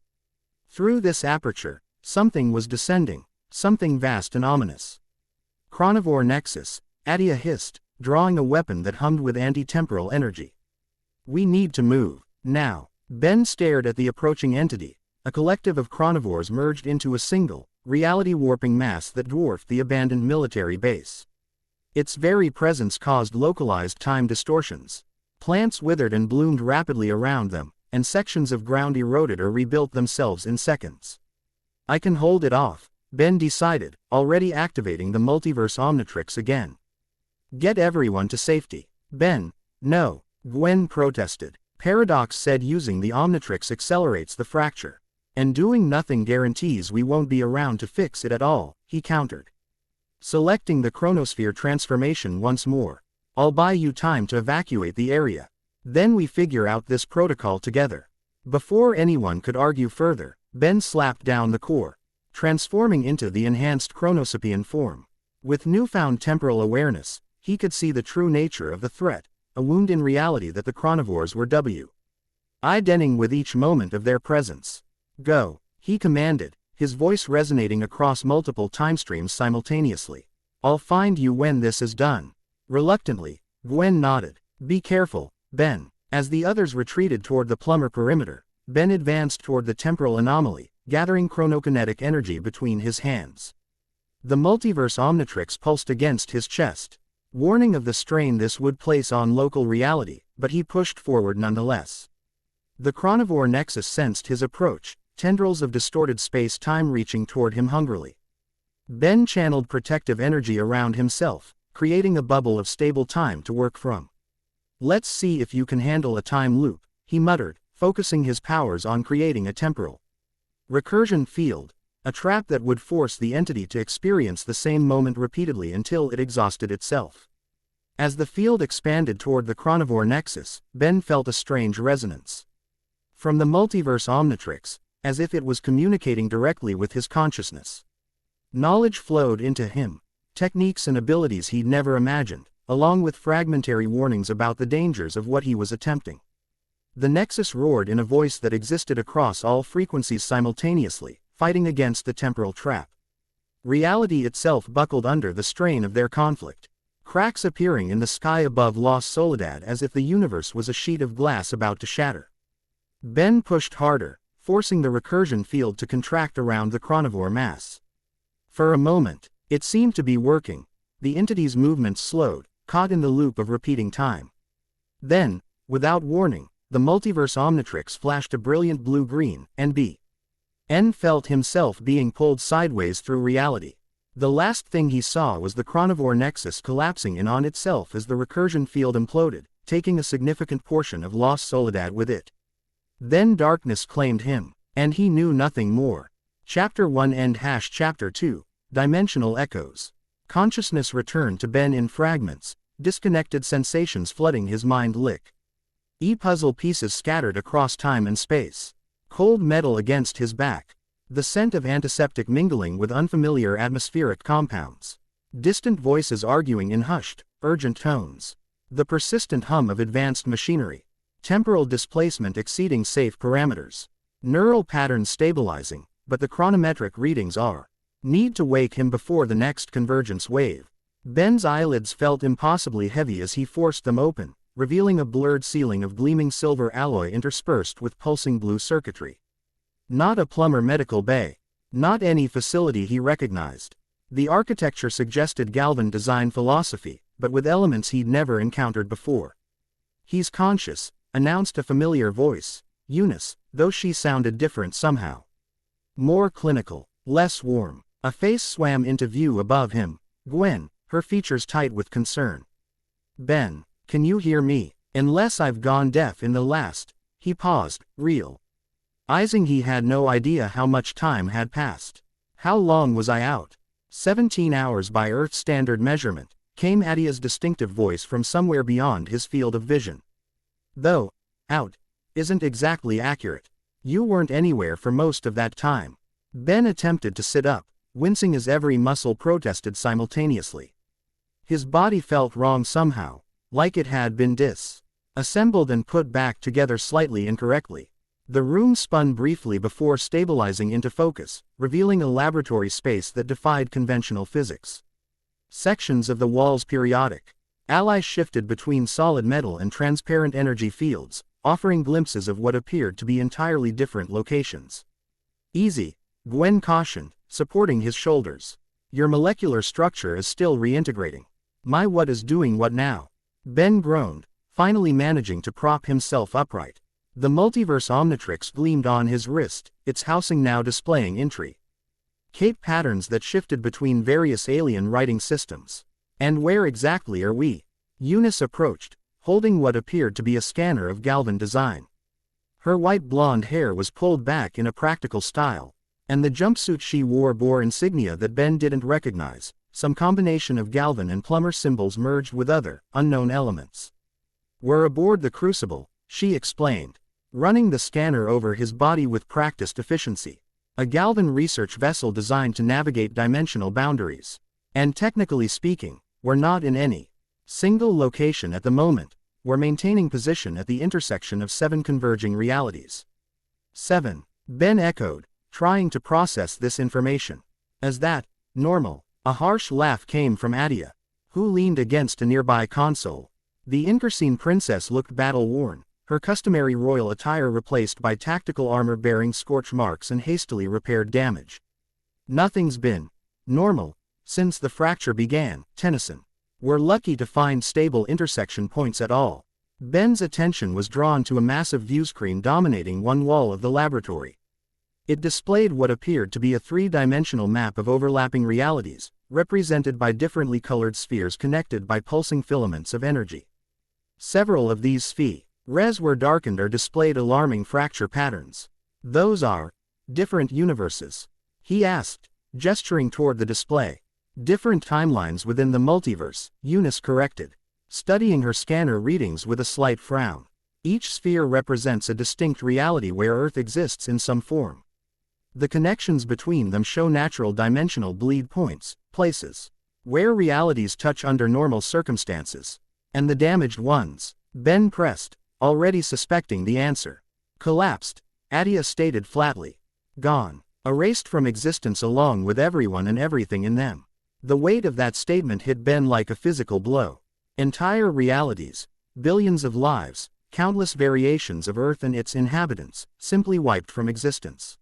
Through this aperture, something was descending, something vast and ominous. Chronivore Nexus, Attea hissed, drawing a weapon that hummed with anti-temporal energy. We need to move, now. Ben stared at the approaching entity, a collective of chronivores merged into a single, reality-warping mass that dwarfed the abandoned military base. Its very presence caused localized time distortions. Plants withered and bloomed rapidly around them, and sections of ground eroded or rebuilt themselves in seconds. I can hold it off, Ben decided, already activating the Multiverse Omnitrix again. Get everyone to safety. Ben, no, Gwen protested. Paradox said using the Omnitrix accelerates the fracture. And doing nothing guarantees we won't be around to fix it at all, he countered. Selecting the chronosphere transformation once more. I'll buy you time to evacuate the area. Then we figure out this protocol together. Before anyone could argue further, Ben slapped down the core, transforming into the enhanced Chronosapian form. With newfound temporal awareness, he could see the true nature of the threat, a wound in reality that the chronivores were widening with each moment of their presence. Go, he commanded, his voice resonating across multiple timestreams simultaneously. I'll find you when this is done. Reluctantly, Gwen nodded. Be careful, Ben. As the others retreated toward the plumber perimeter, Ben advanced toward the temporal anomaly, gathering chronokinetic energy between his hands. The Multiverse Omnitrix pulsed against his chest, warning of the strain this would place on local reality, but he pushed forward nonetheless. The Chronivore Nexus sensed his approach, tendrils of distorted space-time reaching toward him hungrily. Ben channeled protective energy around himself, creating a bubble of stable time to work from. Let's see if you can handle a time loop, he muttered, focusing his powers on creating a temporal recursion field, a trap that would force the entity to experience the same moment repeatedly until it exhausted itself. As the field expanded toward the Chronivore Nexus, Ben felt a strange resonance. From the Multiverse Omnitrix, as if it was communicating directly with his consciousness. Knowledge flowed into him, techniques and abilities he'd never imagined, along with fragmentary warnings about the dangers of what he was attempting. The Nexus roared in a voice that existed across all frequencies simultaneously, fighting against the temporal trap. Reality itself buckled under the strain of their conflict. Cracks appearing in the sky above Los Soledad as if the universe was a sheet of glass about to shatter. Ben pushed harder, forcing the recursion field to contract around the chronivore mass. For a moment, it seemed to be working. The entity's movements slowed, caught in the loop of repeating time. Then, without warning, the Multiverse Omnitrix flashed a brilliant blue-green, and Ben felt himself being pulled sideways through reality. The last thing he saw was the chronivore nexus collapsing in on itself as the recursion field imploded, taking a significant portion of Lost Soledad with it. Then darkness claimed him, and he knew nothing more. Chapter 1 End Chapter 2, Dimensional Echoes. Consciousness returned to Ben in fragments, disconnected sensations flooding his mind. Puzzle pieces scattered across time and space. Cold metal against his back. The scent of antiseptic mingling with unfamiliar atmospheric compounds. Distant voices arguing in hushed, urgent tones. The persistent hum of advanced machinery. Temporal displacement exceeding safe parameters. Neural patterns stabilizing, but the chronometric readings need to wake him before the next convergence wave. Ben's eyelids felt impossibly heavy as he forced them open, revealing a blurred ceiling of gleaming silver alloy interspersed with pulsing blue circuitry. Not a plumber medical bay. Not any facility he recognized. The architecture suggested Galvan design philosophy, but with elements he'd never encountered before. "He's conscious," announced a familiar voice, Eunice, though she sounded different somehow. More clinical, less warm. A face swam into view above him. Gwen, her features tight with concern. "Ben, can you hear me? Unless I've gone deaf in the last..." He paused, realizing he had no idea how much time had passed. "How long was I out?" 17 hours by Earth standard measurement, came Attea's distinctive voice from somewhere beyond his field of vision. "Though, out, isn't exactly accurate. You weren't anywhere for most of that time." Ben attempted to sit up, wincing as every muscle protested simultaneously. His body felt wrong somehow, like it had been disassembled and put back together slightly incorrectly. The room spun briefly before stabilizing into focus, revealing a laboratory space that defied conventional physics. Sections of the walls periodic. Allies shifted between solid metal and transparent energy fields, offering glimpses of what appeared to be entirely different locations. "Easy," Gwen cautioned, supporting his shoulders. "Your molecular structure is still reintegrating." "My what is doing what now?" Ben groaned, finally managing to prop himself upright. The Multiverse Omnitrix gleamed on his wrist, its housing now displaying intricate patterns that shifted between various alien writing systems. "And where exactly are we?" Eunice approached, holding what appeared to be a scanner of Galvan design. Her white blonde hair was pulled back in a practical style, and the jumpsuit she wore bore insignia that Ben didn't recognize, some combination of Galvan and plumber symbols merged with other, unknown elements. "We're aboard the Crucible," she explained, running the scanner over his body with practiced efficiency. "A Galvan research vessel designed to navigate dimensional boundaries. And technically speaking, we're not in any single location at the moment. We're maintaining position at the intersection of 7 converging realities." 7. Ben echoed, trying to process this information. "Is that normal?" A harsh laugh came from Attea, who leaned against a nearby console. The Inkerseen princess looked battle-worn, her customary royal attire replaced by tactical armor bearing scorch marks and hastily repaired damage. "Nothing's been normal since the fracture began, Tennyson. We're lucky to find stable intersection points at all." Ben's attention was drawn to a massive viewscreen dominating one wall of the laboratory. It displayed what appeared to be a 3-dimensional map of overlapping realities, represented by differently colored spheres connected by pulsing filaments of energy. Several of these spheres were darkened or displayed alarming fracture patterns. "Those are different universes?" he asked, gesturing toward the display. "Different timelines within the multiverse," Eunice corrected, studying her scanner readings with a slight frown. "Each sphere represents a distinct reality where Earth exists in some form. The connections between them show natural dimensional bleed points, places where realities touch under normal circumstances. And the damaged ones?" Ben pressed, already suspecting the answer. "Collapsed," Attea stated flatly. "Gone. Erased from existence along with everyone and everything in them." The weight of that statement hit Ben like a physical blow. Entire realities, billions of lives, countless variations of Earth and its inhabitants, simply wiped from existence.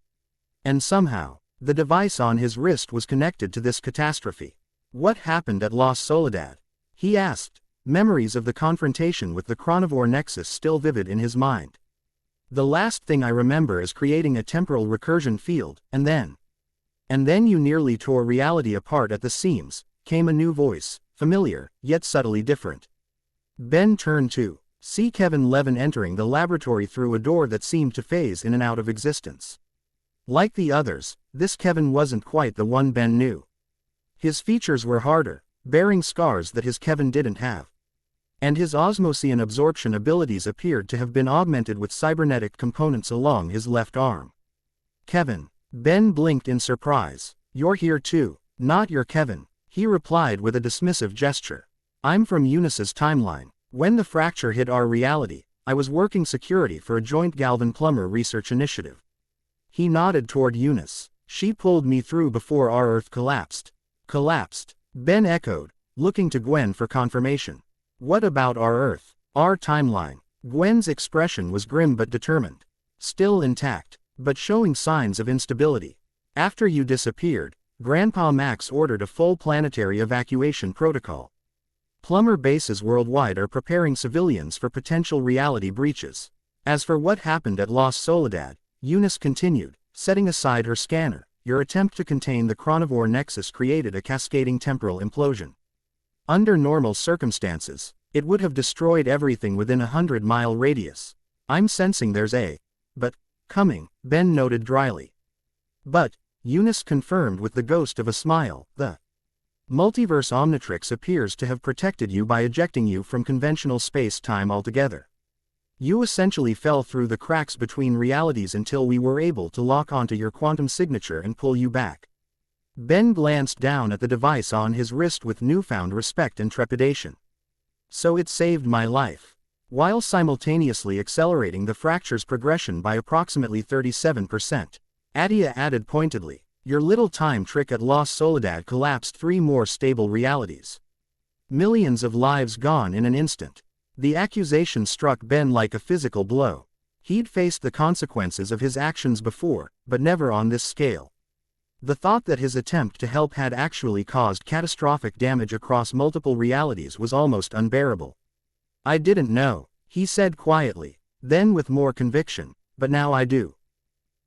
And somehow, the device on his wrist was connected to this catastrophe. What happened at La Soledad? He asked, memories of the confrontation with the Chronivore Nexus still vivid in his mind. The last thing I remember is creating a temporal recursion field, and then you nearly tore reality apart at the seams, came a new voice, familiar, yet subtly different. Ben turned to see Kevin Levin entering the laboratory through a door that seemed to phase in and out of existence. Like the others, this Kevin wasn't quite the one Ben knew. His features were harder, bearing scars that his Kevin didn't have. And his osmosian absorption abilities appeared to have been augmented with cybernetic components along his left arm. Kevin. Ben blinked in surprise. You're here too. Not your Kevin, he replied with a dismissive gesture. I'm from Eunice's timeline. When the fracture hit our reality, I was working security for a joint Galvan-Plummer research initiative. He nodded toward Eunice. She pulled me through before our Earth collapsed. Collapsed? Ben echoed, looking to Gwen for confirmation. What about our Earth? Our timeline? Gwen's expression was grim but determined. Still intact, but showing signs of instability. After you disappeared, Grandpa Max ordered a full planetary evacuation protocol. Plummer bases worldwide are preparing civilians for potential reality breaches. As for what happened at La Soledad, Eunice continued, setting aside her scanner, your attempt to contain the Chronivore Nexus created a cascading temporal implosion. Under normal circumstances, it would have destroyed everything within a 100-mile radius. I'm sensing there's but coming, Ben noted dryly. But, Eunice confirmed with the ghost of a smile, the Multiverse Omnitrix appears to have protected you by ejecting you from conventional space-time altogether. You essentially fell through the cracks between realities until we were able to lock onto your quantum signature and pull you back. Ben glanced down at the device on his wrist with newfound respect and trepidation. So it saved my life. While simultaneously accelerating the fracture's progression by approximately 37%. Attea added pointedly, your little time trick at La Soledad collapsed 3 more stable realities. Millions of lives gone in an instant. The accusation struck Ben like a physical blow. He'd faced the consequences of his actions before, but never on this scale. The thought that his attempt to help had actually caused catastrophic damage across multiple realities was almost unbearable. I didn't know, he said quietly, then with more conviction, but now I do.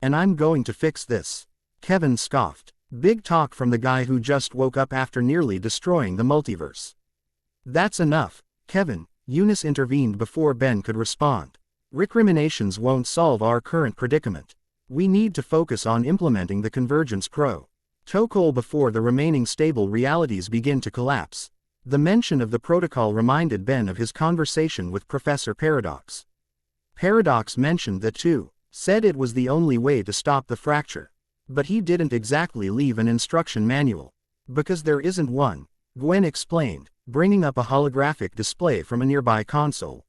And I'm going to fix this. Kevin scoffed. Big talk from the guy who just woke up after nearly destroying the multiverse. That's enough, Kevin, Eunice intervened before Ben could respond. Recriminations won't solve our current predicament. We need to focus on implementing the Convergence Protocol before the remaining stable realities begin to collapse. The mention of the protocol reminded Ben of his conversation with Professor Paradox. Paradox mentioned that too, said it was the only way to stop the fracture. But he didn't exactly leave an instruction manual. Because there isn't one, Gwen explained, bringing up a holographic display from a nearby console.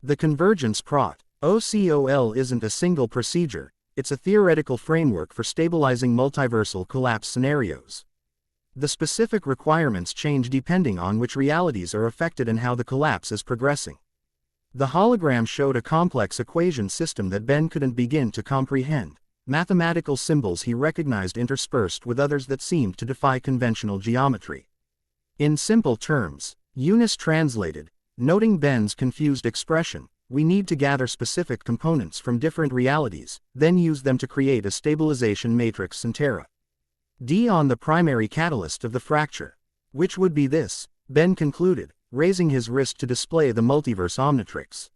The Convergence Protocol isn't a single procedure. It's a theoretical framework for stabilizing multiversal collapse scenarios. The specific requirements change depending on which realities are affected and how the collapse is progressing. The hologram showed a complex equation system that Ben couldn't begin to comprehend, mathematical symbols he recognized interspersed with others that seemed to defy conventional geometry. In simple terms, Eunice translated, noting Ben's confused expression, we need to gather specific components from different realities, then use them to create a stabilization matrix Centera. D on the primary catalyst of the fracture. Which would be this, Ben concluded, raising his wrist to display the Multiverse Omnitrix.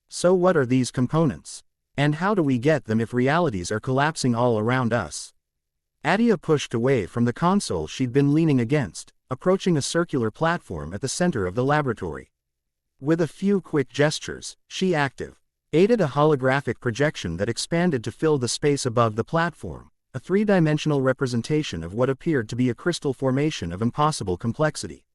So what are these components? And how do we get them if realities are collapsing all around us? Attea pushed away from the console she'd been leaning against, approaching a circular platform at the center of the laboratory. With a few quick gestures, she activated a holographic projection that expanded to fill the space above the platform, a 3-dimensional representation of what appeared to be a crystal formation of impossible complexity.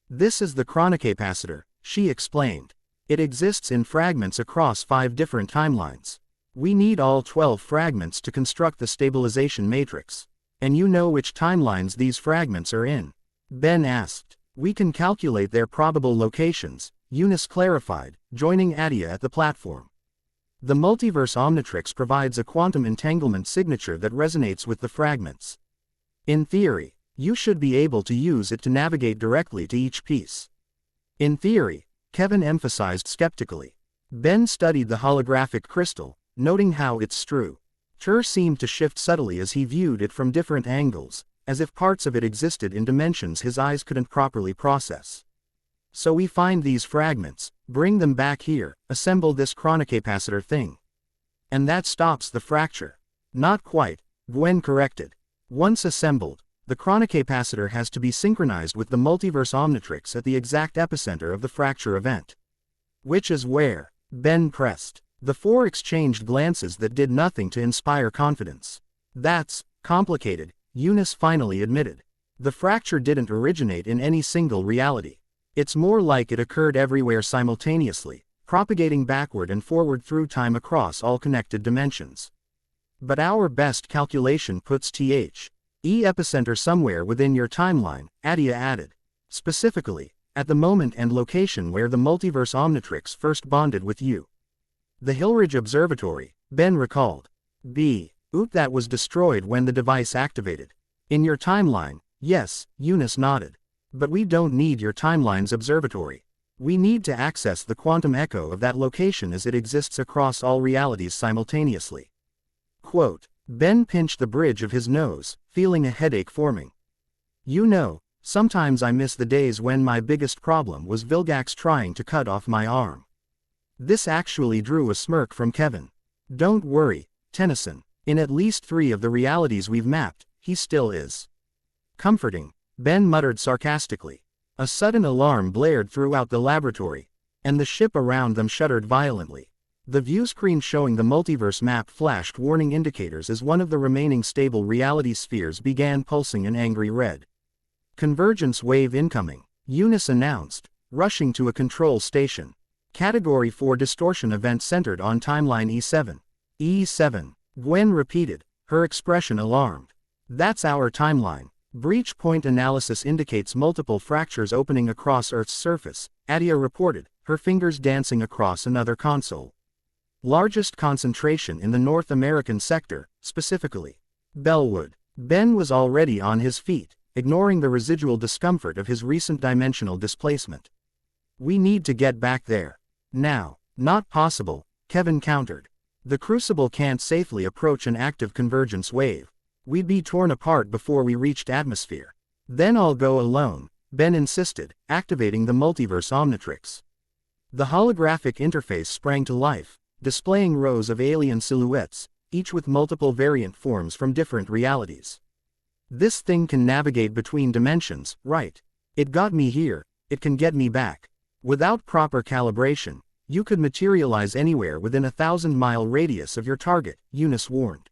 This is the chronocapacitor, she explained. It exists in fragments across 5 different timelines. We need all 12 fragments to construct the stabilization matrix. And you know which timelines these fragments are in? Ben asked. We can calculate their probable locations, Eunice clarified, joining Attea at the platform. The Multiverse Omnitrix provides a quantum entanglement signature that resonates with the fragments. In theory, you should be able to use it to navigate directly to each piece. In theory, Kevin emphasized skeptically. Ben studied the holographic crystal, noting how its structure seemed to shift subtly as he viewed it from different angles, as if parts of it existed in dimensions his eyes couldn't properly process. So we find these fragments, bring them back here, assemble this chronocapacitor thing. And that stops the fracture. Not quite, Gwen corrected. Once assembled, the chronocapacitor has to be synchronized with the Multiverse Omnitrix at the exact epicenter of the fracture event. Which is where? Ben pressed. The four exchanged glances that did nothing to inspire confidence. That's complicated, Eunice finally admitted. The fracture didn't originate in any single reality. It's more like it occurred everywhere simultaneously, propagating backward and forward through time across all connected dimensions. But our best calculation puts the epicenter somewhere within your timeline, Attea added. Specifically, at the moment and location where the Multiverse Omnitrix first bonded with you. The Hillridge Observatory, Ben recalled. That was destroyed when the device activated. In your timeline, yes, Eunice nodded. But we don't need your timeline's observatory. We need to access the quantum echo of that location as it exists across all realities simultaneously. Quote, Ben pinched the bridge of his nose, feeling a headache forming. You know, sometimes I miss the days when my biggest problem was Vilgax trying to cut off my arm. This actually drew a smirk from Kevin. Don't worry, Tennyson. In at least 3 of the realities we've mapped, he still is. Comforting, Ben muttered sarcastically. A sudden alarm blared throughout the laboratory, and the ship around them shuddered violently. The view screen showing the multiverse map flashed warning indicators as one of the remaining stable reality spheres began pulsing an angry red. Convergence wave incoming, Eunice announced, rushing to a control station. Category 4 distortion event centered on timeline E7. E7, Gwen repeated, her expression alarmed. That's our timeline. Breach point analysis indicates multiple fractures opening across Earth's surface, Attea reported, her fingers dancing across another console. Largest concentration in the North American sector, specifically Bellwood. Ben was already on his feet, ignoring the residual discomfort of his recent dimensional displacement. We need to get back there. Now. Not possible, Kevin countered. The Crucible can't safely approach an active convergence wave. We'd be torn apart before we reached atmosphere. Then I'll go alone, Ben insisted, activating the Multiverse Omnitrix. The holographic interface sprang to life, displaying rows of alien silhouettes, each with multiple variant forms from different realities. This thing can navigate between dimensions, right? It got me here, it can get me back. Without proper calibration, you could materialize anywhere within a 1,000-mile radius of your target, Eunice warned.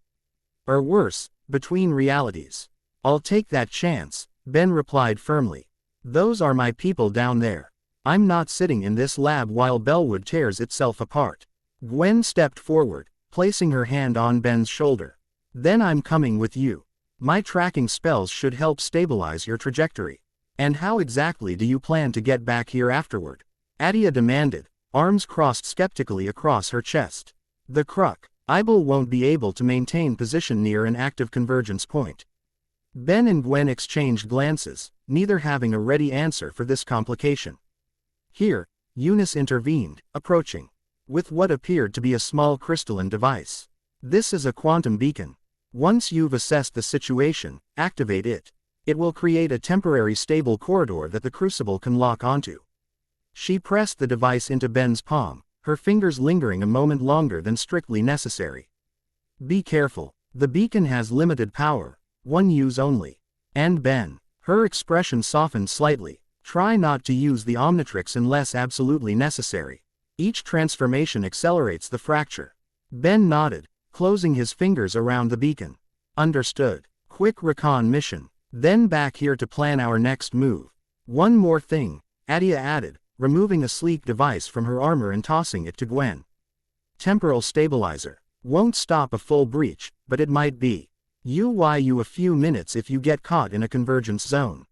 Or worse, between realities. I'll take that chance, Ben replied firmly. Those are my people down there. I'm not sitting in this lab while Bellwood tears itself apart. Gwen stepped forward, placing her hand on Ben's shoulder. Then I'm coming with you. My tracking spells should help stabilize your trajectory. And how exactly do you plan to get back here afterward? Attea demanded, arms crossed skeptically across her chest. The Ibel won't be able to maintain position near an active convergence point. Ben and Gwen exchanged glances, neither having a ready answer for this complication. Here, Eunice intervened, approaching. With what appeared to be a small crystalline device. This is a quantum beacon. Once you've assessed the situation, activate it. It will create a temporary stable corridor that the Crucible can lock onto. She pressed the device into Ben's palm, her fingers lingering a moment longer than strictly necessary. Be careful, the beacon has limited power, one use only. And Ben, her expression softened slightly, try not to use the Omnitrix unless absolutely necessary. Each transformation accelerates the fracture. Ben nodded, closing his fingers around the beacon. Understood. Quick recon mission. Then back here to plan our next move. One more thing, Attea added, removing a sleek device from her armor and tossing it to Gwen. Temporal stabilizer. Won't stop a full breach, but it might be. You a few minutes if you get caught in a convergence zone.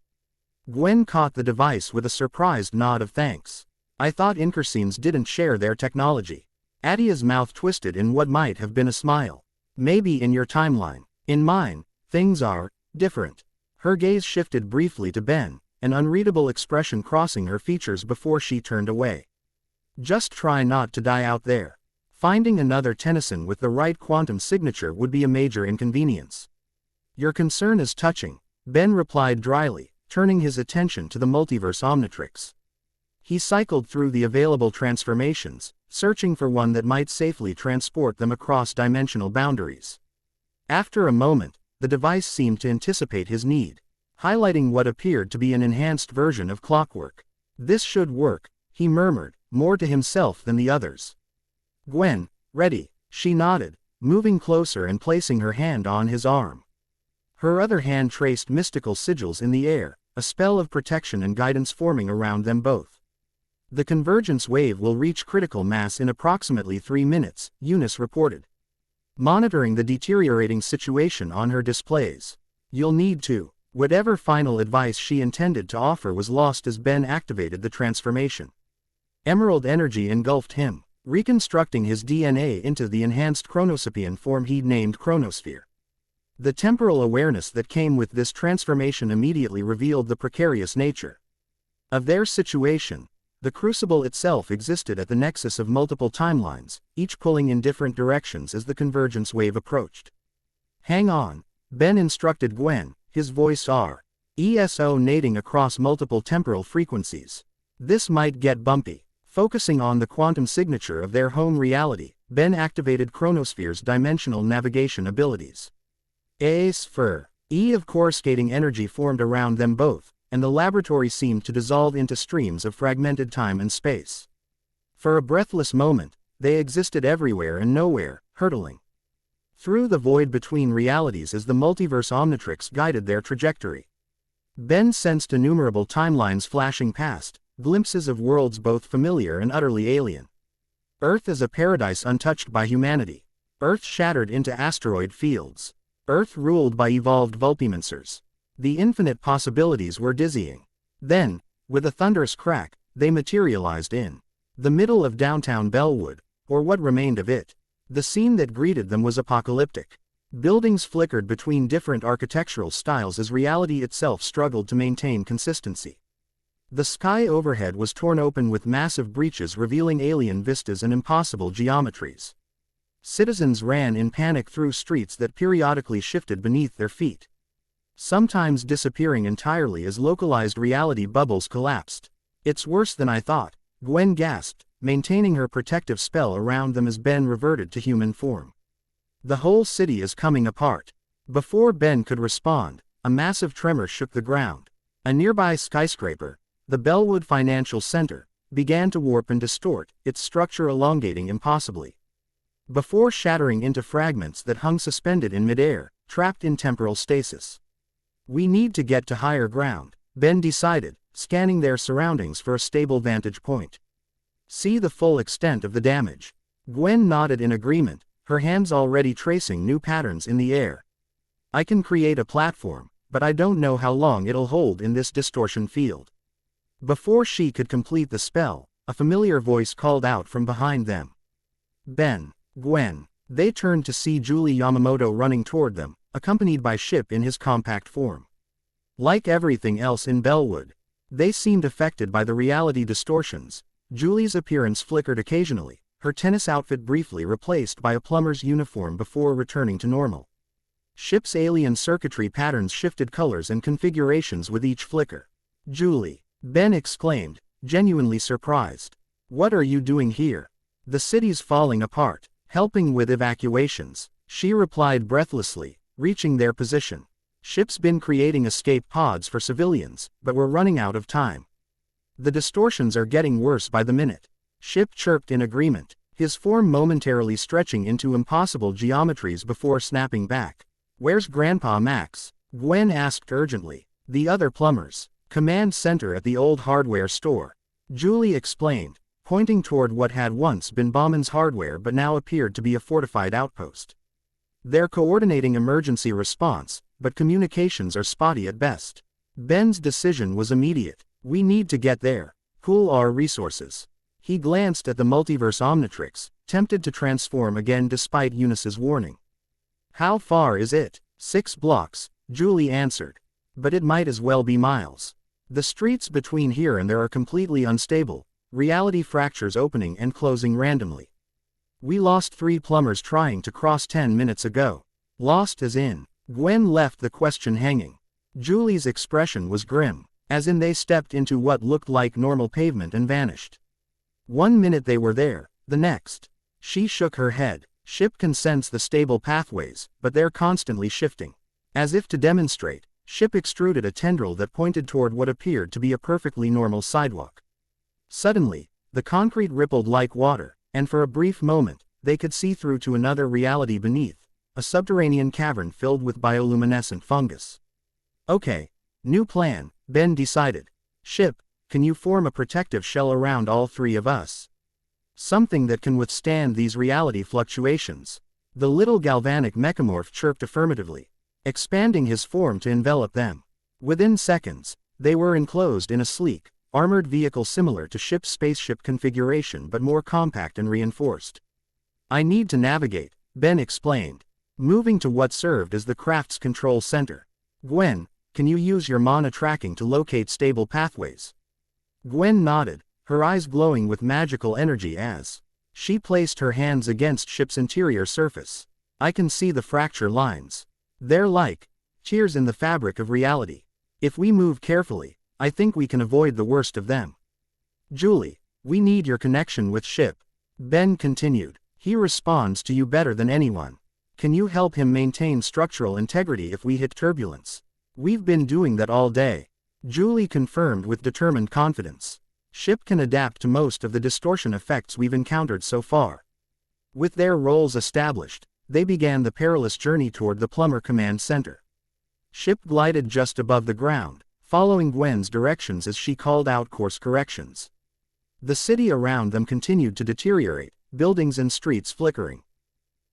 Gwen caught the device with a surprised nod of thanks. I thought Incursines didn't share their technology. Attea's mouth twisted in what might have been a smile. Maybe in your timeline. In mine, things are different. Her gaze shifted briefly to Ben, an unreadable expression crossing her features before she turned away. Just try not to die out there. Finding another Tennyson with the right quantum signature would be a major inconvenience. Your concern is touching, Ben replied dryly, turning his attention to the Multiverse Omnitrix. He cycled through the available transformations, searching for one that might safely transport them across dimensional boundaries. After a moment, the device seemed to anticipate his need, highlighting what appeared to be an enhanced version of clockwork. This should work, he murmured, more to himself than the others. Gwen, ready, she nodded, moving closer and placing her hand on his arm. Her other hand traced mystical sigils in the air, a spell of protection and guidance forming around them both. The convergence wave will reach critical mass in approximately 3 minutes, Eunice reported, monitoring the deteriorating situation on her displays. You'll need to. Whatever final advice she intended to offer was lost as Ben activated the transformation. Emerald energy engulfed him, reconstructing his DNA into the enhanced chronosapian form he'd named Chronosphere. The temporal awareness that came with this transformation immediately revealed the precarious nature of their situation. The crucible itself existed at the nexus of multiple timelines, each pulling in different directions as the convergence wave approached. Hang on, Ben instructed Gwen, his voice resonating across multiple temporal frequencies. This might get bumpy. Focusing on the quantum signature of their home reality, Ben activated Chronosphere's dimensional navigation abilities. A sphere of coruscating energy formed around them both, and the laboratory seemed to dissolve into streams of fragmented time and space. For a breathless moment, they existed everywhere and nowhere, hurtling through the void between realities as the Multiverse Omnitrix guided their trajectory. Ben sensed innumerable timelines flashing past, glimpses of worlds both familiar and utterly alien. Earth is a paradise untouched by humanity. Earth shattered into asteroid fields. Earth ruled by evolved Vulpimancers. The infinite possibilities were dizzying. Then, with a thunderous crack, they materialized in the middle of downtown Bellwood, or what remained of it. The scene that greeted them was apocalyptic. Buildings flickered between different architectural styles as reality itself struggled to maintain consistency. The sky overhead was torn open with massive breaches revealing alien vistas and impossible geometries. Citizens ran in panic through streets that periodically shifted beneath their feet, sometimes disappearing entirely as localized reality bubbles collapsed. It's worse than I thought, Gwen gasped, maintaining her protective spell around them as Ben reverted to human form. The whole city is coming apart. Before Ben could respond, a massive tremor shook the ground. A nearby skyscraper, the Bellwood Financial Center, began to warp and distort, its structure elongating impossibly, before shattering into fragments that hung suspended in midair, trapped in temporal stasis. We need to get to higher ground, Ben decided, scanning their surroundings for a stable vantage point. See the full extent of the damage. Gwen nodded in agreement, her hands already tracing new patterns in the air. I can create a platform, but I don't know how long it'll hold in this distortion field. Before she could complete the spell, a familiar voice called out from behind them. Ben, Gwen. They turned to see Julie Yamamoto running toward them, accompanied by Ship in his compact form. Like everything else in Bellwood, they seemed affected by the reality distortions. Julie's appearance flickered occasionally, her tennis outfit briefly replaced by a plumber's uniform before returning to normal. Ship's alien circuitry patterns shifted colors and configurations with each flicker. Julie, Ben exclaimed, genuinely surprised. What are you doing here? The city's falling apart. Helping with evacuations, she replied breathlessly, reaching their position. Ship's been creating escape pods for civilians, but we're running out of time. The distortions are getting worse by the minute. Ship chirped in agreement, his form momentarily stretching into impossible geometries before snapping back. Where's Grandpa Max? Gwen asked urgently. The other plumbers. Command center at the old hardware store. Julie explained, pointing toward what had once been Bauman's hardware but now appeared to be a fortified outpost. They're coordinating emergency response, but communications are spotty at best. Ben's decision was immediate. We need to get there. Pool our resources. He glanced at the Multiverse Omnitrix, tempted to transform again despite Eunice's warning. How far is it? 6 blocks, Julie answered. But it might as well be miles. The streets between here and there are completely unstable, reality fractures opening and closing randomly. We lost 3 plumbers trying to cross 10 minutes ago. Lost as in. Gwen left the question hanging. Julie's expression was grim, as in they stepped into what looked like normal pavement and vanished. 1 minute they were there, the next. She shook her head. Ship can sense the stable pathways, but they're constantly shifting. As if to demonstrate, Ship extruded a tendril that pointed toward what appeared to be a perfectly normal sidewalk. Suddenly, the concrete rippled like water, and for a brief moment, they could see through to another reality beneath, a subterranean cavern filled with bioluminescent fungus. Okay, new plan, Ben decided. Ship, can you form a protective shell around all 3 of us? Something that can withstand these reality fluctuations. The little galvanic mechamorph chirped affirmatively, expanding his form to envelop them. Within seconds, they were enclosed in a sleek, armored vehicle similar to Ship's spaceship configuration but more compact and reinforced. I need to navigate, Ben explained, moving to what served as the craft's control center. Gwen, can you use your mana tracking to locate stable pathways? Gwen nodded, her eyes glowing with magical energy as she placed her hands against Ship's interior surface. I can see the fracture lines. They're like tears in the fabric of reality. If we move carefully, I think we can avoid the worst of them. Julie, we need your connection with Ship. Ben continued. He responds to you better than anyone. Can you help him maintain structural integrity if we hit turbulence? We've been doing that all day. Julie confirmed with determined confidence. Ship can adapt to most of the distortion effects we've encountered so far. With their roles established, they began the perilous journey toward the Plumber Command Center. Ship glided just above the ground, following Gwen's directions as she called out course corrections. The city around them continued to deteriorate, buildings and streets flickering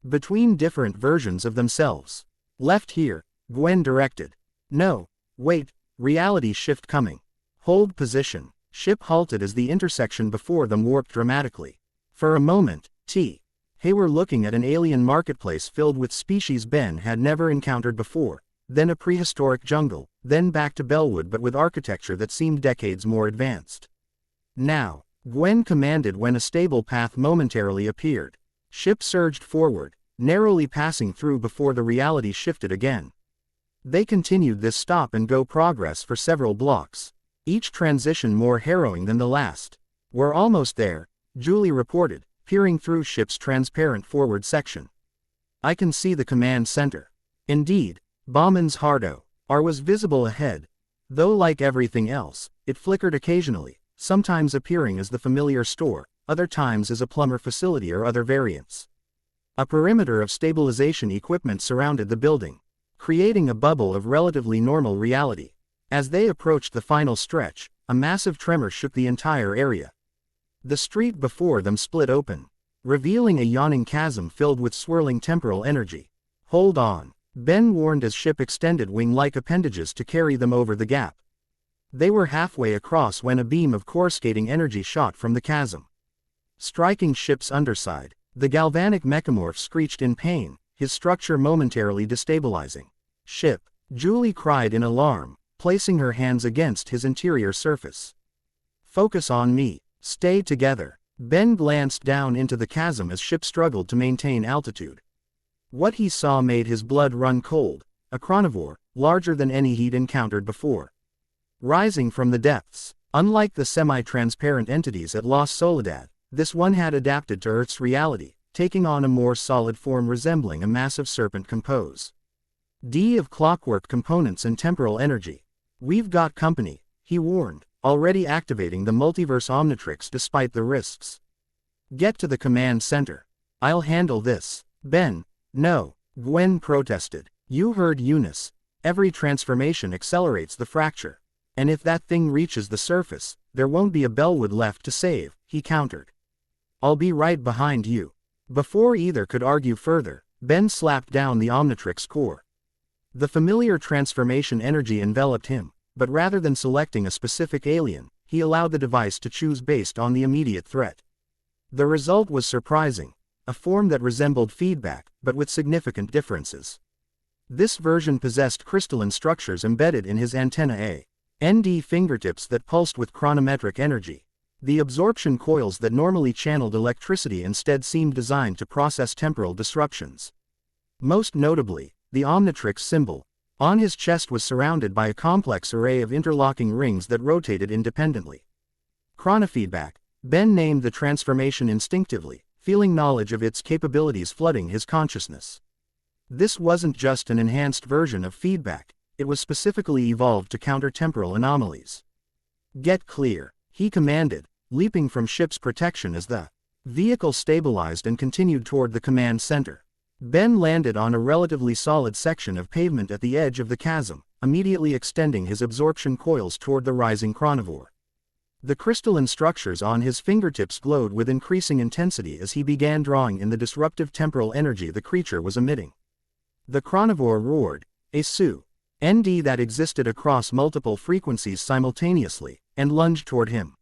between different versions of themselves. Left here, Gwen directed. No, wait, reality shift coming. Hold position. Ship halted as the intersection before them warped dramatically. For a moment, they were looking at an alien marketplace filled with species Ben had never encountered before, then a prehistoric jungle, then back to Bellwood but with architecture that seemed decades more advanced. Now, Gwen commanded when a stable path momentarily appeared. Ship surged forward, narrowly passing through before the reality shifted again. They continued this stop-and-go progress for several blocks, each transition more harrowing than the last. We're almost there, Julie reported, peering through Ship's transparent forward section. I can see the command center. Indeed, Bauman's Hardo R was visible ahead, though like everything else, it flickered occasionally, sometimes appearing as the familiar store, other times as a plumber facility or other variants. A perimeter of stabilization equipment surrounded the building, creating a bubble of relatively normal reality. As they approached the final stretch, a massive tremor shook the entire area. The street before them split open, revealing a yawning chasm filled with swirling temporal energy. Hold on, Ben warned as Ship extended wing-like appendages to carry them over the gap. They were halfway across when a beam of coruscating energy shot from the chasm, striking Ship's underside. The galvanic mechamorph screeched in pain, his structure momentarily destabilizing. Ship, Julie cried in alarm, placing her hands against his interior surface. Focus on me. Stay together. Ben glanced down into the chasm as Ship struggled to maintain altitude. What he saw made his blood run cold, a chronivore, larger than any he'd encountered before. Rising from the depths, unlike the semi-transparent entities at Los Soledad, this one had adapted to Earth's reality, taking on a more solid form resembling a massive serpent composed of clockwork components and temporal energy. We've got company, he warned, already activating the Multiverse Omnitrix despite the risks. Get to the command center. I'll handle this. Ben, no, Gwen protested. You heard Eunice. Every transformation accelerates the fracture. And if that thing reaches the surface, there won't be a Bellwood left to save, he countered. I'll be right behind you. Before either could argue further, Ben slapped down the Omnitrix core. The familiar transformation energy enveloped him, but rather than selecting a specific alien, he allowed the device to choose based on the immediate threat. The result was surprising, a form that resembled feedback, but with significant differences. This version possessed crystalline structures embedded in his antenna A&D fingertips that pulsed with chronometric energy. The absorption coils that normally channeled electricity instead seemed designed to process temporal disruptions. Most notably, the Omnitrix symbol on his chest was surrounded by a complex array of interlocking rings that rotated independently. Chronofeedback, Ben named the transformation instinctively, feeling knowledge of its capabilities flooding his consciousness. This wasn't just an enhanced version of feedback, it was specifically evolved to counter temporal anomalies. "Get clear," he commanded, leaping from ship's protection as the vehicle stabilized and continued toward the command center. Ben landed on a relatively solid section of pavement at the edge of the chasm, immediately extending his absorption coils toward the rising chronivore. The crystalline structures on his fingertips glowed with increasing intensity as he began drawing in the disruptive temporal energy the creature was emitting. The chronivore roared, a su-nd that existed across multiple frequencies simultaneously, and lunged toward him.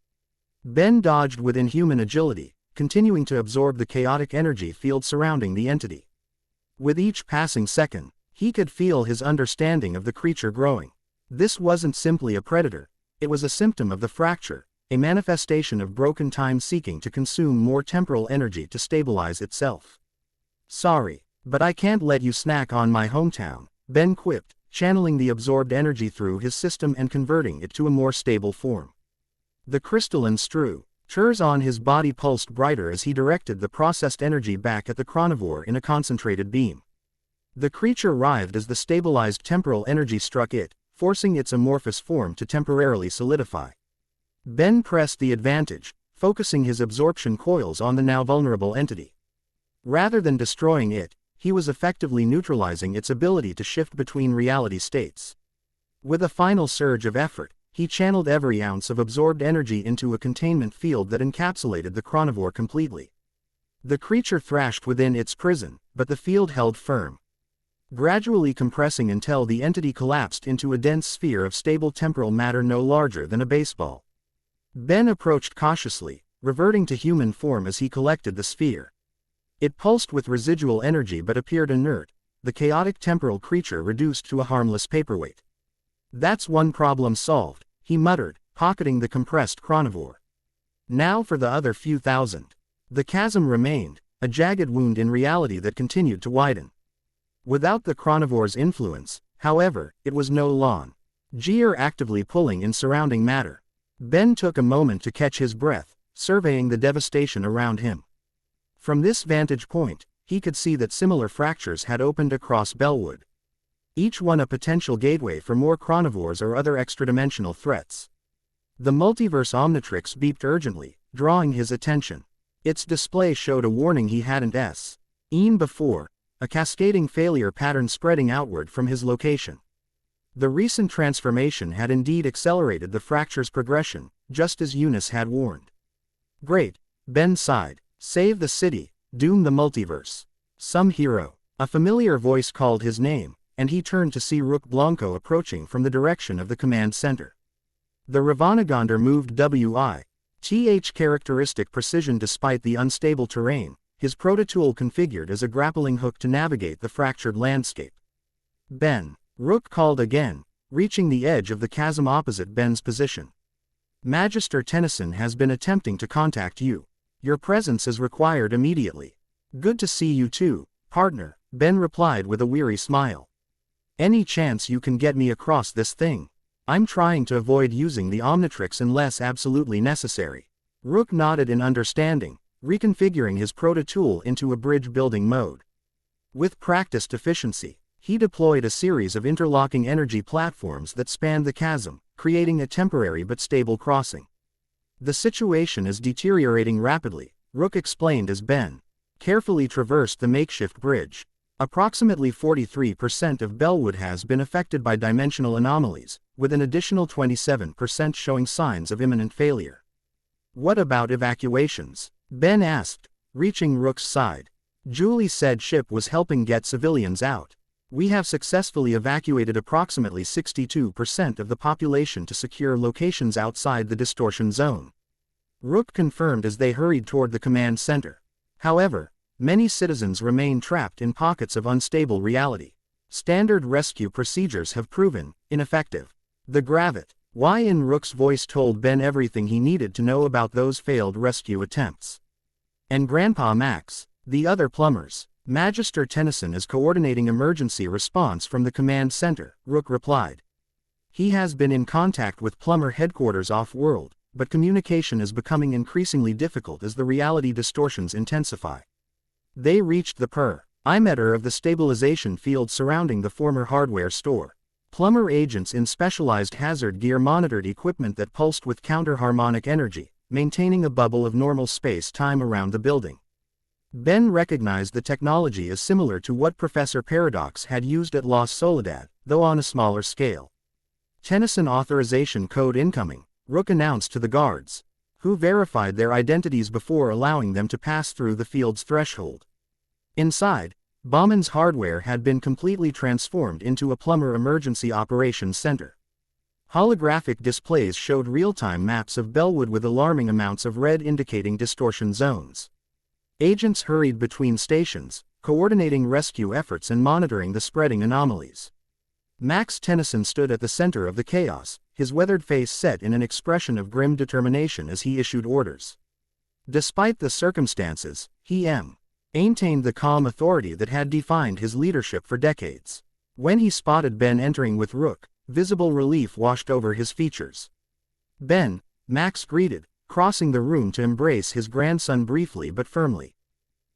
Ben dodged with inhuman agility, continuing to absorb the chaotic energy field surrounding the entity. With each passing second, he could feel his understanding of the creature growing. This wasn't simply a predator, it was a symptom of the fracture, a manifestation of broken time seeking to consume more temporal energy to stabilize itself. "Sorry, but I can't let you snack on my hometown," Ben quipped, channeling the absorbed energy through his system and converting it to a more stable form. The crystalline structures on his body pulsed brighter as he directed the processed energy back at the chronivore in a concentrated beam. The creature writhed as the stabilized temporal energy struck it, forcing its amorphous form to temporarily solidify. Ben pressed the advantage, focusing his absorption coils on the now vulnerable entity. Rather than destroying it, he was effectively neutralizing its ability to shift between reality states. With a final surge of effort, he channeled every ounce of absorbed energy into a containment field that encapsulated the chronivore completely. The creature thrashed within its prison, but the field held firm, gradually compressing until the entity collapsed into a dense sphere of stable temporal matter no larger than a baseball. Ben approached cautiously, reverting to human form as he collected the sphere. It pulsed with residual energy but appeared inert, the chaotic temporal creature reduced to a harmless paperweight. "That's one problem solved," he muttered, pocketing the compressed chronivore. "Now for the other few thousand." The chasm remained, a jagged wound in reality that continued to widen. Without the chronovore's influence, however, it was no longer actively pulling in surrounding matter. Ben took a moment to catch his breath, surveying the devastation around him. From this vantage point, he could see that similar fractures had opened across Bellwood, each one a potential gateway for more chronivores or other extra-dimensional threats. The Multiverse Omnitrix beeped urgently, drawing his attention. Its display showed a warning he hadn't seen before, a cascading failure pattern spreading outward from his location. The recent transformation had indeed accelerated the fracture's progression, just as Eunice had warned. "Great," Ben sighed. "Save the city, doom the multiverse. Some hero." A familiar voice called his name, and he turned to see Rook Blanco approaching from the direction of the command center. The Ravanagonder moved with characteristic precision despite the unstable terrain, his prototool configured as a grappling hook to navigate the fractured landscape. "Ben," Rook called again, reaching the edge of the chasm opposite Ben's position. "Magister Tennyson has been attempting to contact you. Your presence is required immediately." "Good to see you too, partner," Ben replied with a weary smile. "Any chance you can get me across this thing? I'm trying to avoid using the Omnitrix unless absolutely necessary." Rook nodded in understanding, reconfiguring his prototool into a bridge-building mode. With practiced efficiency, he deployed a series of interlocking energy platforms that spanned the chasm, creating a temporary but stable crossing. "The situation is deteriorating rapidly," Rook explained as Ben carefully traversed the makeshift bridge. "Approximately 43% of Bellwood has been affected by dimensional anomalies, with an additional 27% showing signs of imminent failure." "What about evacuations?" Ben asked, reaching Rook's side. "Julie said ship was helping get civilians out." We have successfully evacuated approximately 62% of the population to secure locations outside the distortion zone. Rook confirmed as they hurried toward the command center. However, many citizens remain trapped in pockets of unstable reality. Standard rescue procedures have proven ineffective. The Gravit. Why in Rook's voice told Ben everything he needed to know about those failed rescue attempts. And Grandpa Max, the other plumbers. Magister Tennyson is coordinating emergency response from the command center, Rook replied. He has been in contact with plumber headquarters off-world, but communication is becoming increasingly difficult as the reality distortions intensify. They reached the perimeter of the stabilization field surrounding the former hardware store. Plumber agents in specialized hazard gear monitored equipment that pulsed with counter-harmonic energy, maintaining a bubble of normal space-time around the building. Ben recognized the technology as similar to what Professor Paradox had used at La Soledad, though on a smaller scale. Tennyson authorization code incoming, Rook announced to the guards, who verified their identities before allowing them to pass through the field's threshold. Inside, Bauman's hardware had been completely transformed into a plumber emergency operations center. Holographic displays showed real-time maps of Bellwood with alarming amounts of red indicating distortion zones. Agents hurried between stations, coordinating rescue efforts and monitoring the spreading anomalies. Max Tennyson stood at the center of the chaos, his weathered face set in an expression of grim determination as he issued orders. Despite the circumstances, he maintained the calm authority that had defined his leadership for decades. When he spotted Ben entering with Rook, visible relief washed over his features. Ben, Max greeted, crossing the room to embrace his grandson briefly but firmly.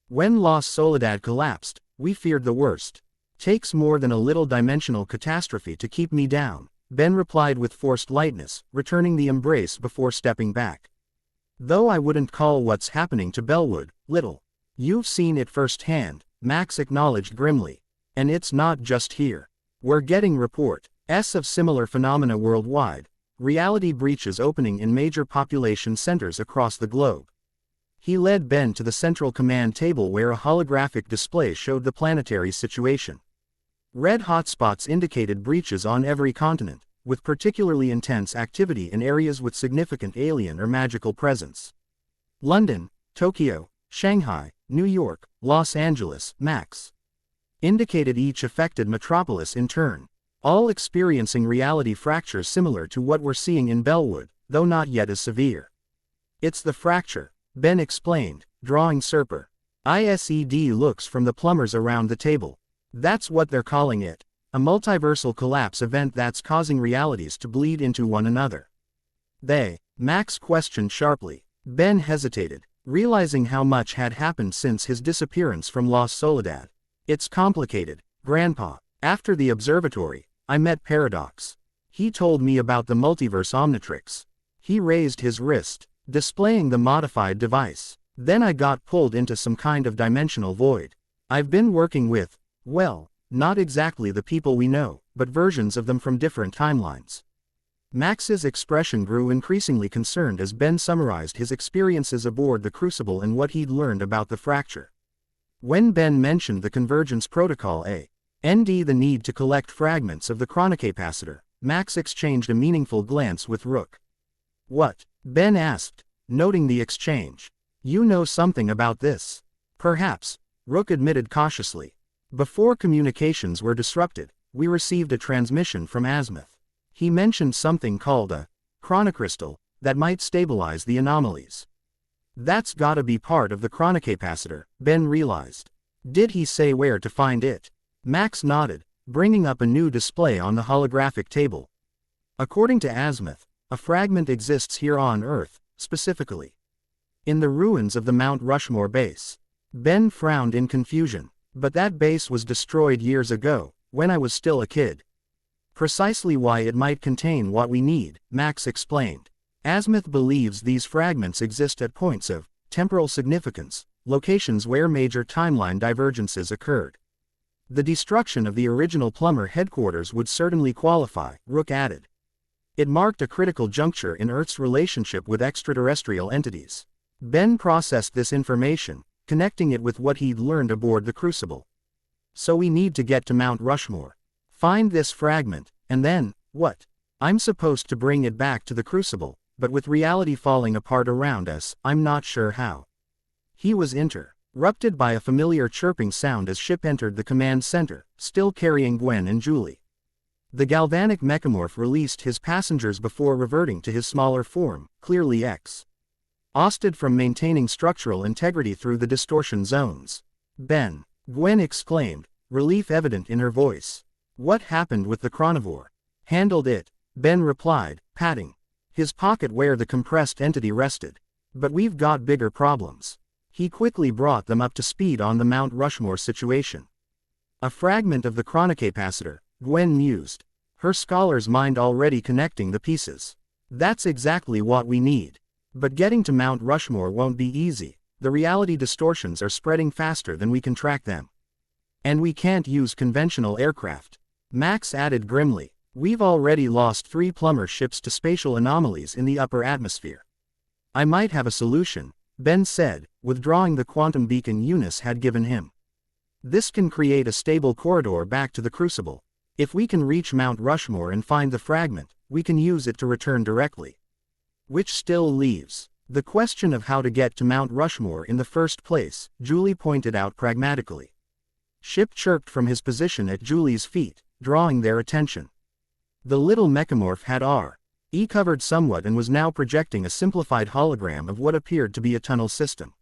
When La Soledad collapsed, we feared the worst. Takes more than a little dimensional catastrophe to keep me down, Ben replied with forced lightness, returning the embrace before stepping back. Though I wouldn't call what's happening to Bellwood little. You've seen it firsthand, Max acknowledged grimly. And it's not just here. We're getting reports of similar phenomena worldwide, reality breaches opening in major population centers across the globe. He led Ben to the central command table where a holographic display showed the planetary situation. Red hotspots indicated breaches on every continent, with particularly intense activity in areas with significant alien or magical presence. London, Tokyo, Shanghai, New York, Los Angeles, Max indicated each affected metropolis in turn, all experiencing reality fractures similar to what we're seeing in Bellwood, though not yet as severe. It's the fracture, Ben explained, drawing ISED looks from the plumbers around the table. That's what they're calling it, a multiversal collapse event that's causing realities to bleed into one another. Max questioned sharply. Ben hesitated, realizing how much had happened since his disappearance from La Soledad. It's complicated, Grandpa. After the observatory, I met Paradox. He told me about the Multiverse Omnitrix. He raised his wrist, displaying the modified device. Then I got pulled into some kind of dimensional void. I've been working with, well, not exactly the people we know, but versions of them from different timelines. Max's expression grew increasingly concerned as Ben summarized his experiences aboard the Crucible and what he'd learned about the fracture. When Ben mentioned the convergence protocol and the need to collect fragments of the chronocapacitor, Max exchanged a meaningful glance with Rook. What? Ben asked, noting the exchange. You know something about this? Perhaps, Rook admitted cautiously. Before communications were disrupted, we received a transmission from Azimuth. He mentioned something called a chronocrystal that might stabilize the anomalies. That's gotta be part of the chronocapacitor, Ben realized. Did he say where to find it? Max nodded, bringing up a new display on the holographic table. According to Azimuth, a fragment exists here on Earth, specifically in the ruins of the Mount Rushmore base. Ben frowned in confusion. But that base was destroyed years ago, when I was still a kid. Precisely why it might contain what we need, Max explained. Azimuth believes these fragments exist at points of temporal significance, locations where major timeline divergences occurred. The destruction of the original plumber headquarters would certainly qualify, Rook added. It marked a critical juncture in Earth's relationship with extraterrestrial entities. Ben processed this information, connecting it with what he'd learned aboard the Crucible. So we need to get to Mount Rushmore. Find this fragment, and then, what? I'm supposed to bring it back to the Crucible, but with reality falling apart around us, I'm not sure how. He was interrupted by a familiar chirping sound as Ship entered the command center, still carrying Gwen and Julie. The galvanic mechamorph released his passengers before reverting to his smaller form, clearly exhausted from maintaining structural integrity through the distortion zones. Ben, Gwen exclaimed, relief evident in her voice. What happened with the chronivore? Handled it, Ben replied, patting his pocket where the compressed entity rested. But we've got bigger problems. He quickly brought them up to speed on the Mount Rushmore situation. A fragment of the chronocapacitor, Gwen mused, her scholar's mind already connecting the pieces. That's exactly what we need. But getting to Mount Rushmore won't be easy. The reality distortions are spreading faster than we can track them. And we can't use conventional aircraft. Max added grimly, we've already lost 3 plumber ships to spatial anomalies in the upper atmosphere. I might have a solution, Ben said, withdrawing the quantum beacon Eunice had given him. This can create a stable corridor back to the Crucible. If we can reach Mount Rushmore and find the fragment, we can use it to return directly. Which still leaves the question of how to get to Mount Rushmore in the first place, Julie pointed out pragmatically. Ship chirped from his position at Julie's feet, drawing their attention. The little mechamorph had recovered somewhat and was now projecting a simplified hologram of what appeared to be a tunnel system.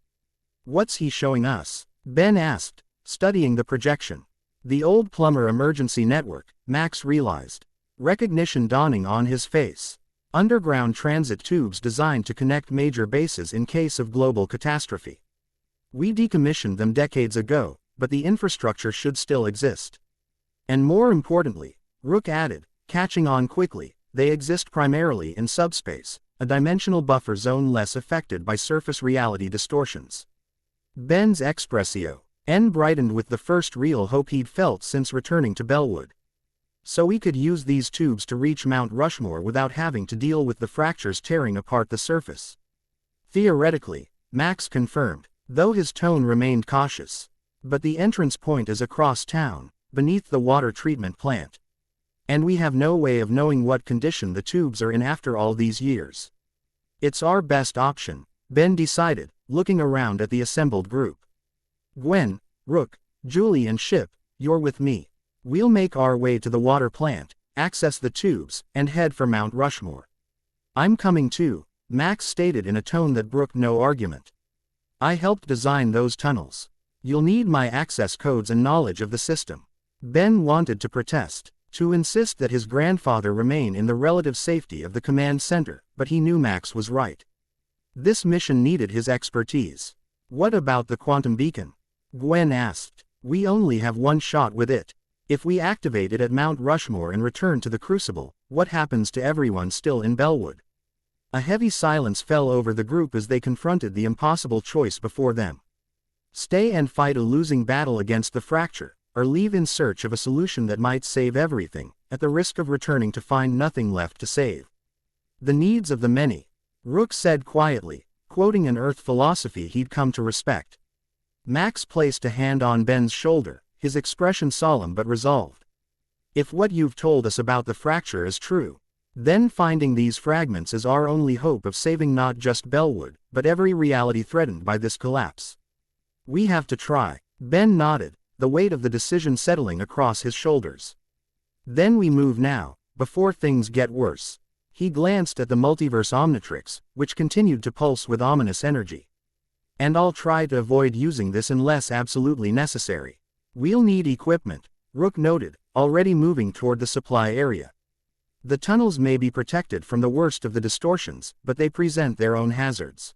What's he showing us? Ben asked, studying the projection. The old plumber emergency network, Max realized. Recognition dawning on his face. Underground transit tubes designed to connect major bases in case of global catastrophe. We decommissioned them decades ago, but the infrastructure should still exist. And more importantly, Rook added, catching on quickly, they exist primarily in subspace, a dimensional buffer zone less affected by surface reality distortions. Ben's expressio brightened with the first real hope he'd felt since returning to Bellwood. So we could use these tubes to reach Mount Rushmore without having to deal with the fractures tearing apart the surface. Theoretically, Max confirmed, though his tone remained cautious. But the entrance point is across town, beneath the water treatment plant. And we have no way of knowing what condition the tubes are in after all these years. It's our best option, Ben decided, looking around at the assembled group. Gwen, Rook, Julie and Ship, you're with me. We'll make our way to the water plant, access the tubes, and head for Mount Rushmore. I'm coming too, Max stated in a tone that brooked no argument. I helped design those tunnels. You'll need my access codes and knowledge of the system. Ben wanted to protest, to insist that his grandfather remain in the relative safety of the command center, but he knew Max was right. This mission needed his expertise. What about the quantum beacon? Gwen asked. We only have one shot with it. If we activate it at Mount Rushmore and return to the Crucible, what happens to everyone still in Bellwood? A heavy silence fell over the group as they confronted the impossible choice before them. Stay and fight a losing battle against the fracture, or leave in search of a solution that might save everything, at the risk of returning to find nothing left to save. The needs of the many, Rook said quietly, quoting an Earth philosophy he'd come to respect. Max placed a hand on Ben's shoulder, his expression solemn but resolved. If what you've told us about the fracture is true, then finding these fragments is our only hope of saving not just Bellwood, but every reality threatened by this collapse. We have to try. Ben nodded, the weight of the decision settling across his shoulders. Then we move now, before things get worse. He glanced at the Multiverse Omnitrix, which continued to pulse with ominous energy. And I'll try to avoid using this unless absolutely necessary. We'll need equipment, Rook noted, already moving toward the supply area. The tunnels may be protected from the worst of the distortions, but they present their own hazards.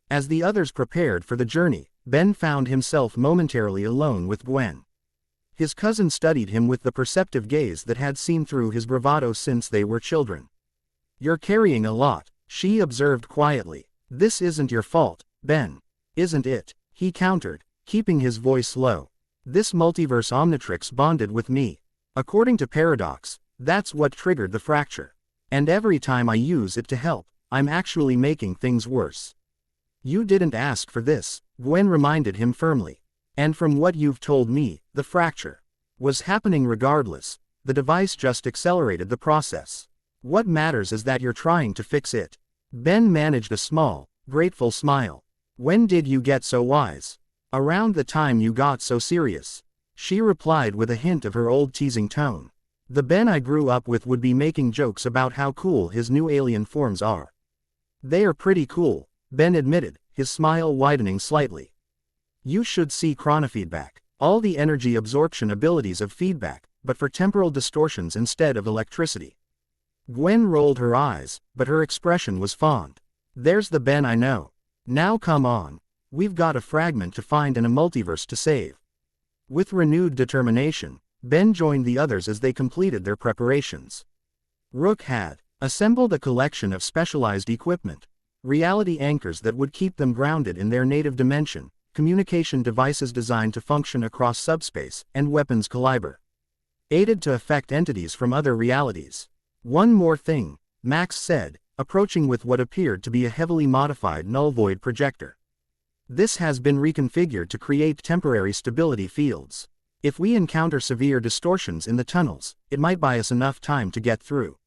As the others prepared for the journey, Ben found himself momentarily alone with Gwen. His cousin studied him with the perceptive gaze that had seen through his bravado since they were children. You're carrying a lot, she observed quietly. This isn't your fault, Ben. Isn't it? He countered, keeping his voice low. This multiverse Omnitrix bonded with me. According to Paradox, that's what triggered the fracture. And every time I use it to help, I'm actually making things worse. You didn't ask for this, Gwen reminded him firmly. And from what you've told me, The fracture was happening regardless, the device just accelerated the process. What matters is that you're trying to fix it. Ben managed a small, grateful smile. When did you get so wise? Around the time you got so serious. She replied with a hint of her old teasing tone. The Ben I grew up with would be making jokes about how cool his new alien forms are. They are pretty cool, Ben admitted, his smile widening slightly. You should see chronofeedback. All the energy absorption abilities of feedback, but for temporal distortions instead of electricity. Gwen rolled her eyes, but her expression was fond. There's the Ben I know. Now come on. We've got a fragment to find and a multiverse to save. With renewed determination, Ben joined the others as they completed their preparations. Rook had assembled a collection of specialized equipment, reality anchors that would keep them grounded in their native dimension, communication devices designed to function across subspace, and weapons caliber aided to affect entities from other realities. One more thing, Max said, approaching with what appeared to be a heavily modified null-void projector. This has been reconfigured to create temporary stability fields. If we encounter severe distortions in the tunnels, it might buy us enough time to get through.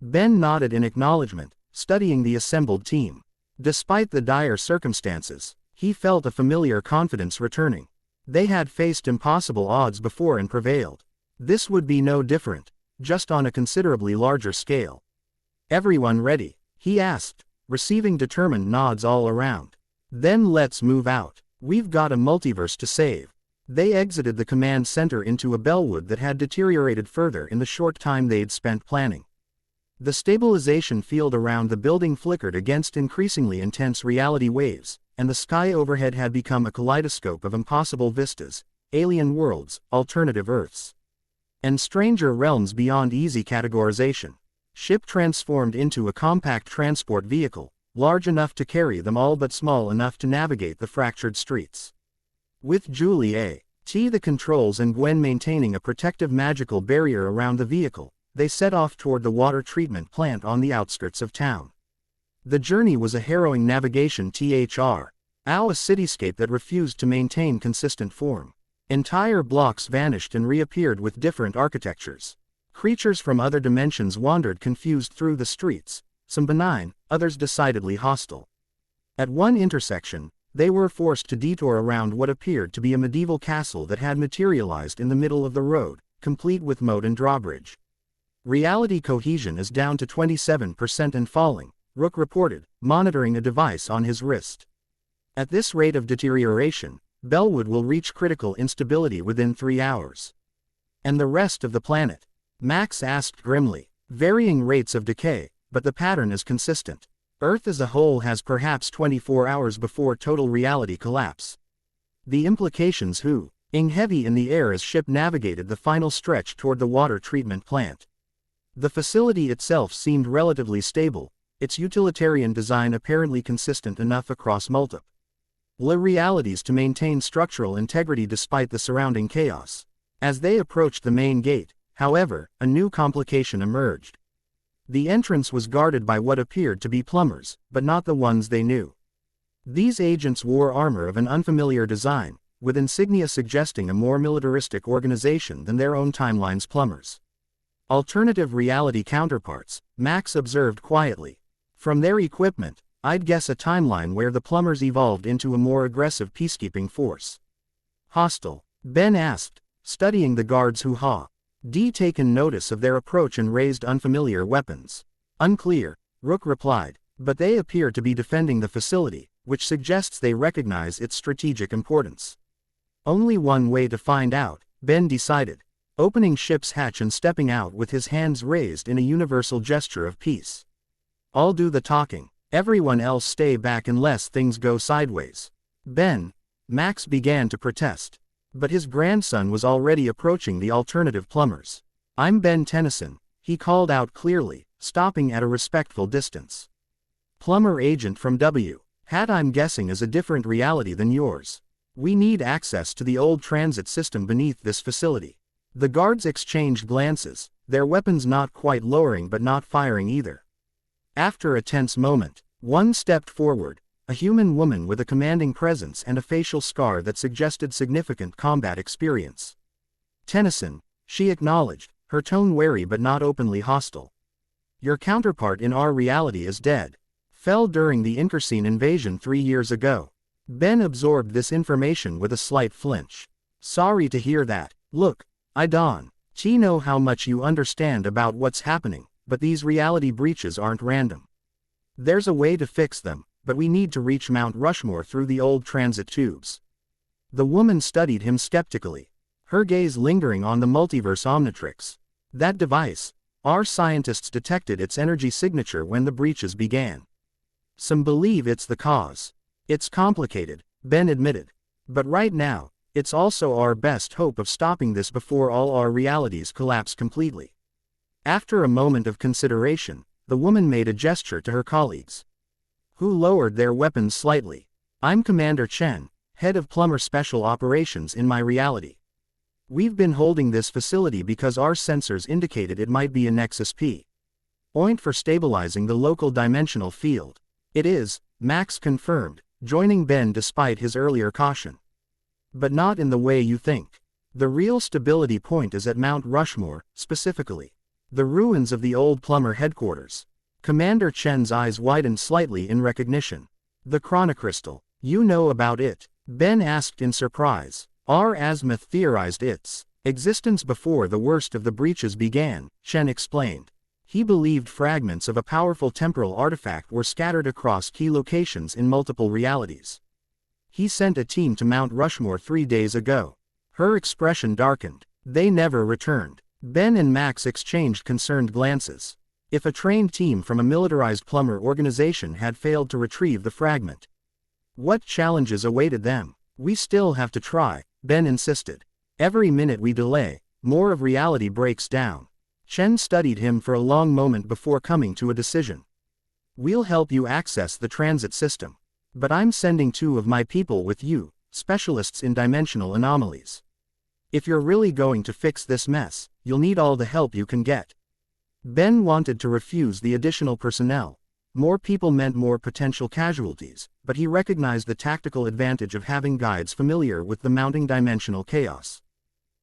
Ben nodded in acknowledgement, studying the assembled team. Despite the dire circumstances, he felt a familiar confidence returning. They had faced impossible odds before and prevailed. This would be no different, just on a considerably larger scale. Everyone ready? He asked, receiving determined nods all around. Then let's move out. We've got a multiverse to save. They exited the command center into a Bellwood that had deteriorated further in the short time they'd spent planning. The stabilization field around the building flickered against increasingly intense reality waves, and the sky overhead had become a kaleidoscope of impossible vistas, alien worlds, alternative Earths, and stranger realms beyond easy categorization. Ship transformed into a compact transport vehicle, large enough to carry them all but small enough to navigate the fractured streets. With Julie Attea the controls and Gwen maintaining a protective magical barrier around the vehicle, they set off toward the water treatment plant on the outskirts of town. The journey was a harrowing navigation a cityscape that refused to maintain consistent form. Entire blocks vanished and reappeared with different architectures. Creatures from other dimensions wandered confused through the streets, some benign, others decidedly hostile. At one intersection, they were forced to detour around what appeared to be a medieval castle that had materialized in the middle of the road, complete with moat and drawbridge. Reality cohesion is down to 27% and falling, Rook reported, monitoring a device on his wrist. At this rate of deterioration, Bellwood will reach critical instability within 3 hours. And the rest of the planet? Max asked grimly. Varying rates of decay, but the pattern is consistent. Earth as a whole has perhaps 24 hours before total reality collapse. The implications ing heavy in the air as ship navigated the final stretch toward the water treatment plant. The facility itself seemed relatively stable, its utilitarian design apparently consistent enough across multiple realities to maintain structural integrity despite the surrounding chaos. As they approached the main gate, however, a new complication emerged. The entrance was guarded by what appeared to be plumbers, but not the ones they knew. These agents wore armor of an unfamiliar design, with insignia suggesting a more militaristic organization than their own timeline's plumbers. Alternative reality counterparts, Max observed quietly. From their equipment, I'd guess a timeline where the plumbers evolved into a more aggressive peacekeeping force. Hostile? Ben asked, studying the guards who taken notice of their approach and raised unfamiliar weapons. Unclear, Rook replied, but they appear to be defending the facility, which suggests they recognize its strategic importance. Only one way to find out, Ben decided, opening ship's hatch and stepping out with his hands raised in a universal gesture of peace. I'll do the talking. Everyone else stay back unless things go sideways. Ben, Max began to protest. But his grandson was already approaching the alternative plumbers. I'm Ben Tennyson, he called out clearly, stopping at a respectful distance. Plumber agent from W. Hat I'm guessing is a different reality than yours. We need access to the old transit system beneath this facility. The guards exchanged glances, their weapons not quite lowering but not firing either. After a tense moment, one stepped forward, a human woman with a commanding presence and a facial scar that suggested significant combat experience. Tennyson, she acknowledged, her tone wary but not openly hostile. Your counterpart in our reality is dead. Fell during the Incarsine invasion 3 years ago. Ben absorbed this information with a slight flinch. Sorry to hear that. Look, I don't know how much you understand about what's happening, but these reality breaches aren't random. There's a way to fix them, but we need to reach Mount Rushmore through the old transit tubes. The woman studied him skeptically, her gaze lingering on the Multiverse Omnitrix. That device, our scientists detected its energy signature when the breaches began. Some believe it's the cause. It's complicated, Ben admitted. But right now, it's also our best hope of stopping this before all our realities collapse completely. After a moment of consideration, the woman made a gesture to her colleagues, who lowered their weapons slightly. I'm Commander Chen, head of Plumber Special Operations in my reality. We've been holding this facility because our sensors indicated it might be a Nexus point for stabilizing the local dimensional field. It is, Max confirmed, joining Ben despite his earlier caution. But not in the way you think. The real stability point is at Mount Rushmore, specifically the ruins of the old Plumber headquarters. Commander Chen's eyes widened slightly in recognition. The chronocrystal. You know about it? Ben asked in surprise. Our azimuth theorized its existence before the worst of the breaches began, Chen explained. He believed fragments of a powerful temporal artifact were scattered across key locations in multiple realities. He sent a team to Mount Rushmore 3 days ago. Her expression darkened. They never returned. Ben and Max exchanged concerned glances. If a trained team from a militarized plumber organization had failed to retrieve the fragment, what challenges awaited them? We still have to try, Ben insisted. Every minute we delay, more of reality breaks down. Chen studied him for a long moment before coming to a decision. We'll help you access the transit system. But I'm sending 2 of my people with you, specialists in dimensional anomalies. If you're really going to fix this mess, you'll need all the help you can get. Ben wanted to refuse the additional personnel. More people meant more potential casualties, but he recognized the tactical advantage of having guides familiar with the mounting dimensional chaos.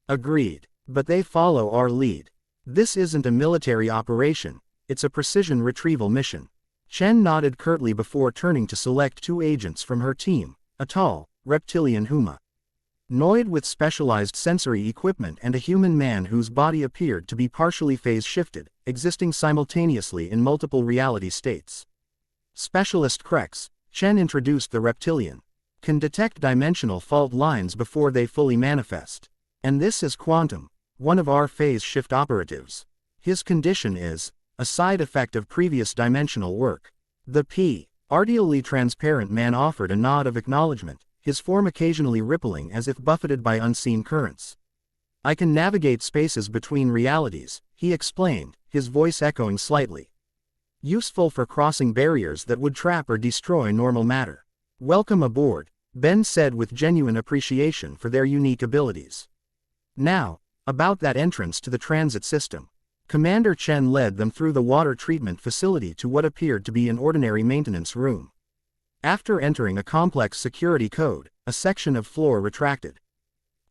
Agreed. But they follow our lead. This isn't a military operation, it's a precision retrieval mission. Chen nodded curtly before turning to select 2 agents from her team, a tall, reptilian humanoid with specialized sensory equipment and a human man whose body appeared to be partially phase-shifted, existing simultaneously in multiple reality states. Specialist Krex, Chen introduced the reptilian, can detect dimensional fault lines before they fully manifest. And this is Quantum, one of our phase-shift operatives. His condition is a side effect of previous dimensional work. The artially transparent man offered a nod of acknowledgement, his form occasionally rippling as if buffeted by unseen currents. I can navigate spaces between realities, he explained, his voice echoing slightly. Useful for crossing barriers that would trap or destroy normal matter. Welcome aboard, Ben said with genuine appreciation for their unique abilities. Now, about that entrance to the transit system. Commander Chen led them through the water treatment facility to what appeared to be an ordinary maintenance room. After entering a complex security code, a section of floor retracted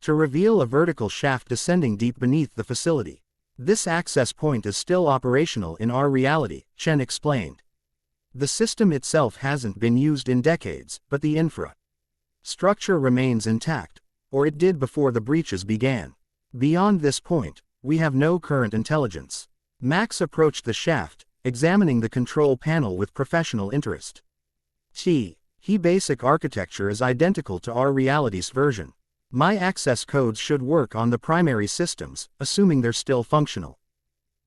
to reveal a vertical shaft descending deep beneath the facility. This access point is still operational in our reality, Chen explained. The system itself hasn't been used in decades, but the infrastructure remains intact, or it did before the breaches began. Beyond this point, we have no current intelligence. Max approached the shaft, examining the control panel with professional interest. Basic architecture is identical to our reality's version. My access codes should work on the primary systems, assuming they're still functional.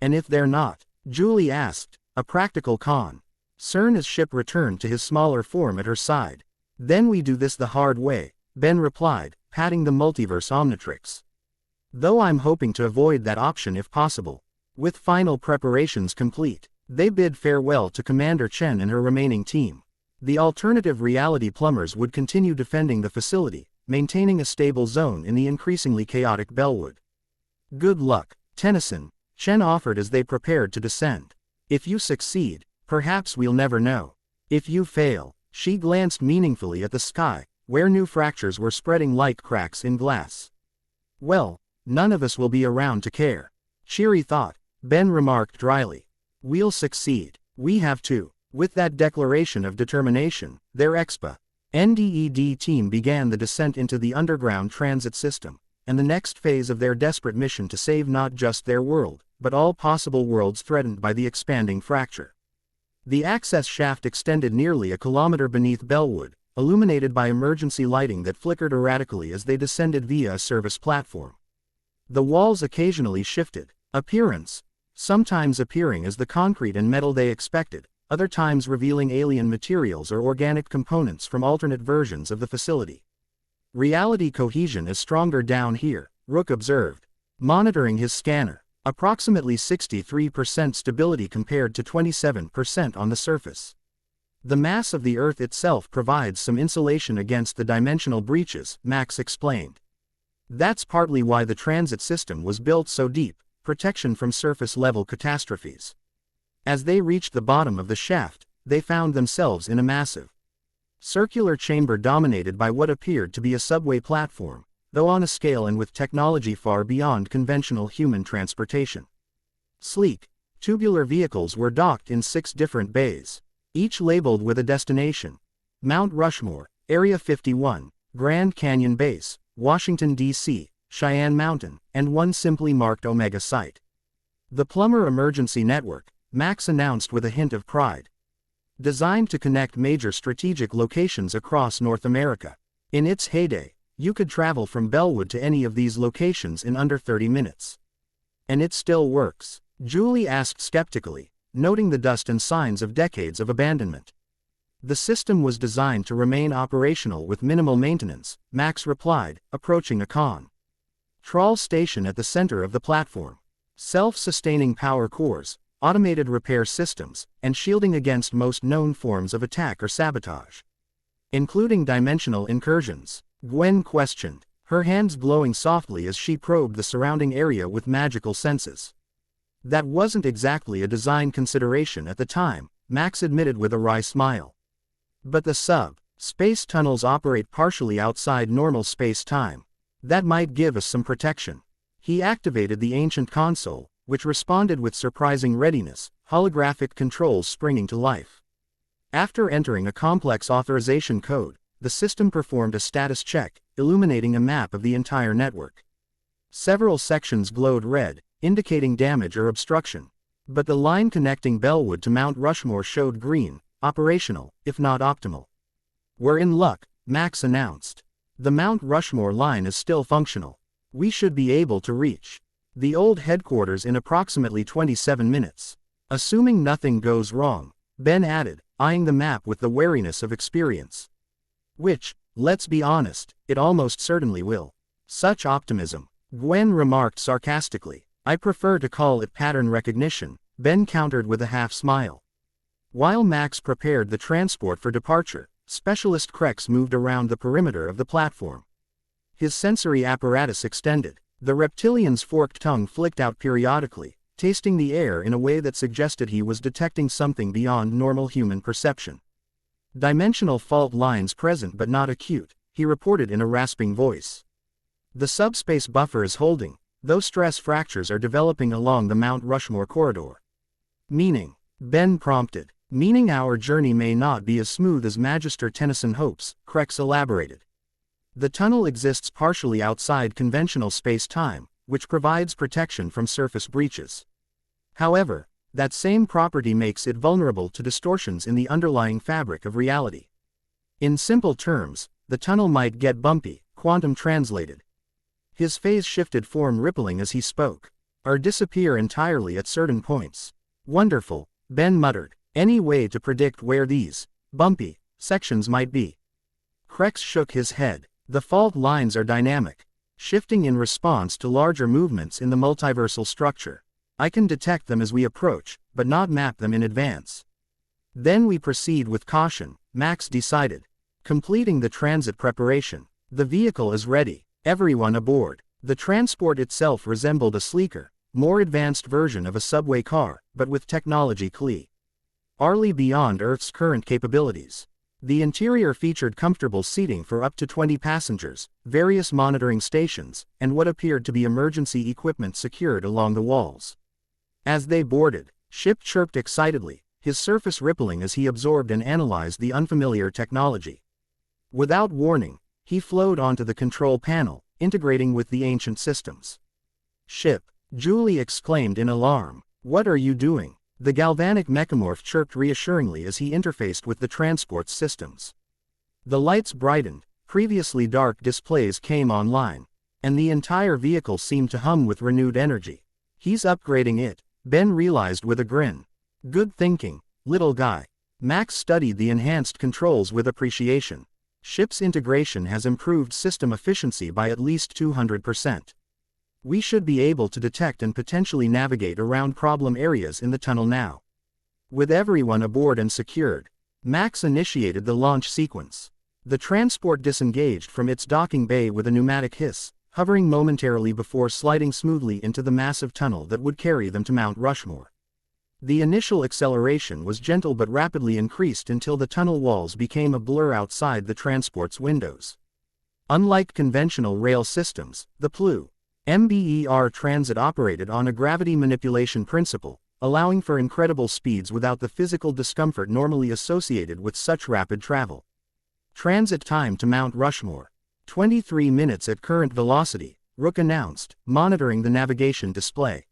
And if they're not? Julie asked, a practical concern's ship returned to his smaller form at her side. Then we do this the hard way, Ben replied, patting the Multiverse Omnitrix. Though I'm hoping to avoid that option if possible. With final preparations complete, they bid farewell to Commander Chen and her remaining team. The alternative reality plumbers would continue defending the facility, maintaining a stable zone in the increasingly chaotic Bellwood. Good luck, Tennyson, Chen offered as they prepared to descend. If you succeed, perhaps we'll never know. If you fail, She glanced meaningfully at the sky, where new fractures were spreading like cracks in glass. Well, none of us will be around to care. Cheery thought, Ben remarked dryly. We'll succeed. We have to. With that declaration of determination, their EXPA NDED team began the descent into the underground transit system, and the next phase of their desperate mission to save not just their world, but all possible worlds threatened by the expanding fracture. The access shaft extended nearly a kilometer beneath Bellwood, illuminated by emergency lighting that flickered erratically as they descended via a service platform. The walls occasionally shifted, sometimes appearing as the concrete and metal they expected, other times revealing alien materials or organic components from alternate versions of the facility. Reality cohesion is stronger down here, Rook observed, monitoring his scanner. Approximately 63% stability compared to 27% on the surface. The mass of the Earth itself provides some insulation against the dimensional breaches, Max explained. That's partly why the transit system was built so deep, protection from surface-level catastrophes. As they reached the bottom of the shaft, they found themselves in a massive, circular chamber dominated by what appeared to be a subway platform, though on a scale and with technology far beyond conventional human transportation. Sleek, tubular vehicles were docked in 6 different bays, each labeled with a destination: Mount Rushmore, Area 51, Grand Canyon Base, Washington, D.C., Cheyenne Mountain, and one simply marked Omega Site. The Plumber Emergency Network, Max announced with a hint of pride. Designed to connect major strategic locations across North America. In its heyday, you could travel from Bellwood to any of these locations in under 30 minutes. And it still works? Julie asked skeptically, noting the dust and signs of decades of abandonment. The system was designed to remain operational with minimal maintenance, Max replied, approaching a control station at the center of the platform. Self-sustaining power cores, automated repair systems, and shielding against most known forms of attack or sabotage. Including dimensional incursions, Gwen questioned, her hands glowing softly as she probed the surrounding area with magical senses. That wasn't exactly a design consideration at the time, Max admitted with a wry smile. But the sub-space tunnels operate partially outside normal space-time. That might give us some protection. He activated the ancient console, which responded with surprising readiness, holographic controls springing to life. After entering a complex authorization code, the system performed a status check, illuminating a map of the entire network. Several sections glowed red, indicating damage or obstruction. But the line connecting Bellwood to Mount Rushmore showed green, operational, if not optimal. We're in luck, Max announced. The Mount Rushmore line is still functional. We should be able to reach the old headquarters in approximately 27 minutes. Assuming nothing goes wrong, Ben added, eyeing the map with the wariness of experience. Which, let's be honest, it almost certainly will. Such optimism, Gwen remarked sarcastically. I prefer to call it pattern recognition, Ben countered with a half-smile. While Max prepared the transport for departure, Specialist Krex moved around the perimeter of the platform. His sensory apparatus extended. The reptilian's forked tongue flicked out periodically, tasting the air in a way that suggested he was detecting something beyond normal human perception. Dimensional fault lines present but not acute, he reported in a rasping voice. The subspace buffer is holding, though stress fractures are developing along the Mount Rushmore corridor. Meaning, Ben prompted. Meaning our journey may not be as smooth as Magister Tennyson hopes, Krex elaborated. The tunnel exists partially outside conventional space-time, which provides protection from surface breaches. However, that same property makes it vulnerable to distortions in the underlying fabric of reality. In simple terms, the tunnel might get bumpy, Quantum translated. His phase shifted form rippling as he spoke, or disappear entirely at certain points. Wonderful, Ben muttered. Any way to predict where these bumpy sections might be? Krex shook his head. The fault lines are dynamic, shifting in response to larger movements in the multiversal structure. I can detect them as we approach, but not map them in advance. Then we proceed with caution, Max decided. Completing the transit preparation. The vehicle is ready. Everyone aboard. The transport itself resembled a sleeker, more advanced version of a subway car, but with technology clearly beyond Earth's current capabilities. The interior featured comfortable seating for up to 20 passengers, various monitoring stations, and what appeared to be emergency equipment secured along the walls. As they boarded, Ship chirped excitedly, his surface rippling as he absorbed and analyzed the unfamiliar technology. Without warning, he flowed onto the control panel, integrating with the ancient systems. "Ship," Julie exclaimed in alarm. "What are you doing?" The galvanic mechamorph chirped reassuringly as he interfaced with the transport systems. The lights brightened, previously dark displays came online, and the entire vehicle seemed to hum with renewed energy. "He's upgrading it," Ben realized with a grin. "Good thinking, little guy." Max studied the enhanced controls with appreciation. Ship's integration has improved system efficiency by at least 200%. We should be able to detect and potentially navigate around problem areas in the tunnel now. With everyone aboard and secured, Max initiated the launch sequence. The transport disengaged from its docking bay with a pneumatic hiss, hovering momentarily before sliding smoothly into the massive tunnel that would carry them to Mount Rushmore. The initial acceleration was gentle but rapidly increased until the tunnel walls became a blur outside the transport's windows. Unlike conventional rail systems, the MBER transit operated on a gravity manipulation principle, allowing for incredible speeds without the physical discomfort normally associated with such rapid travel. Transit time to Mount Rushmore. 23 minutes at current velocity, Rook announced, monitoring the navigation display.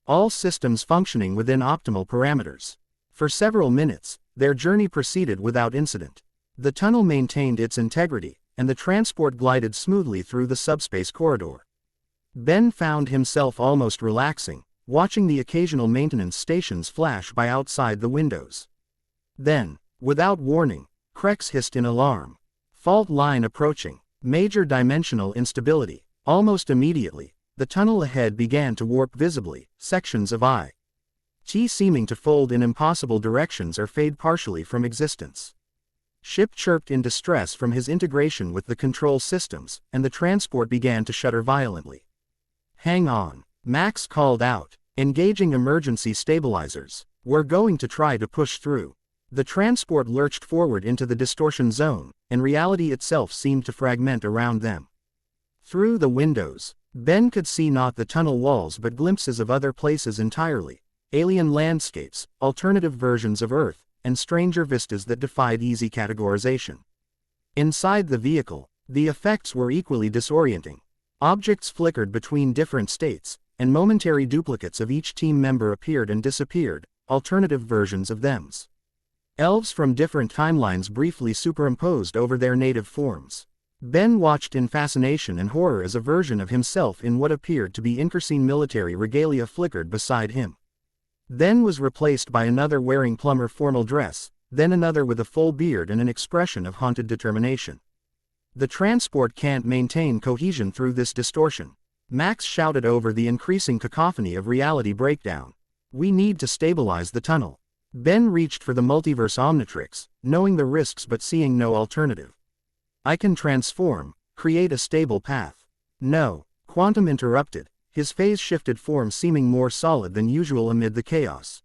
All systems functioning within optimal parameters. For several minutes, their journey proceeded without incident. The tunnel maintained its integrity, and the transport glided smoothly through the subspace corridor. Ben found himself almost relaxing, watching the occasional maintenance stations flash by outside the windows. Then, without warning, Krex hissed in alarm. "Fault line approaching. Major dimensional instability." Almost immediately, the tunnel ahead began to warp visibly, sections of it seeming to fold in impossible directions or fade partially from existence. Ship chirped in distress from his integration with the control systems, and the transport began to shudder violently. "Hang on," Max called out, engaging emergency stabilizers. "We're going to try to push through." The transport lurched forward into the distortion zone, and reality itself seemed to fragment around them. Through the windows, Ben could see not the tunnel walls but glimpses of other places entirely, alien landscapes, alternative versions of Earth, and stranger vistas that defied easy categorization. Inside the vehicle, the effects were equally disorienting. Objects flickered between different states, and momentary duplicates of each team member appeared and disappeared, alternative versions of themselves. Elves from different timelines briefly superimposed over their native forms. Ben watched in fascination and horror as a version of himself in what appeared to be Inkerseen military regalia flickered beside him. Then was replaced by another wearing plumber formal dress, then another with a full beard and an expression of haunted determination. "The transport can't maintain cohesion through this distortion," Max shouted over the increasing cacophony of reality breakdown. "We need to stabilize the tunnel." Ben reached for the Multiverse Omnitrix, knowing the risks but seeing no alternative. "I can transform, create a stable path." "No," Quantum interrupted, his phase-shifted form seeming more solid than usual amid the chaos.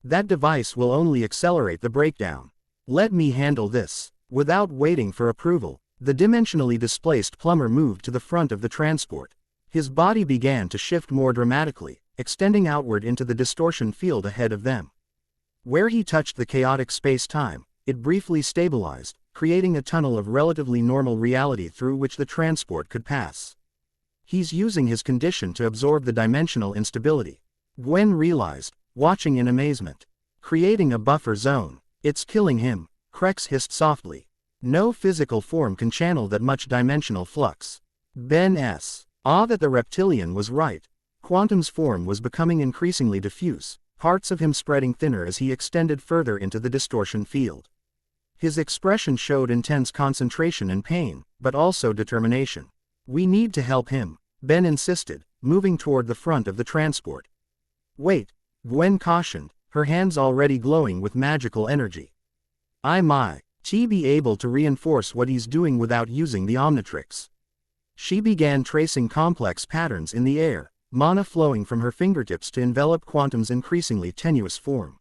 "That device will only accelerate the breakdown. Let me handle this." Without waiting for approval, the dimensionally displaced plumber moved to the front of the transport. His body began to shift more dramatically, extending outward into the distortion field ahead of them. Where he touched the chaotic space-time, it briefly stabilized, creating a tunnel of relatively normal reality through which the transport could pass. "He's using his condition to absorb the dimensional instability," Gwen realized, watching in amazement. "Creating a buffer zone. It's killing him," Krex hissed softly. "No physical form can channel that much dimensional flux." Ben's awe that the reptilian was right. Quantum's form was becoming increasingly diffuse, parts of him spreading thinner as he extended further into the distortion field. His expression showed intense concentration and pain, but also determination. "We need to help him," Ben insisted, moving toward the front of the transport. "Wait," Gwen cautioned, her hands already glowing with magical energy. "I might be able to reinforce what he's doing without using the Omnitrix." She began tracing complex patterns in the air, mana flowing from her fingertips to envelop Quantum's increasingly tenuous form.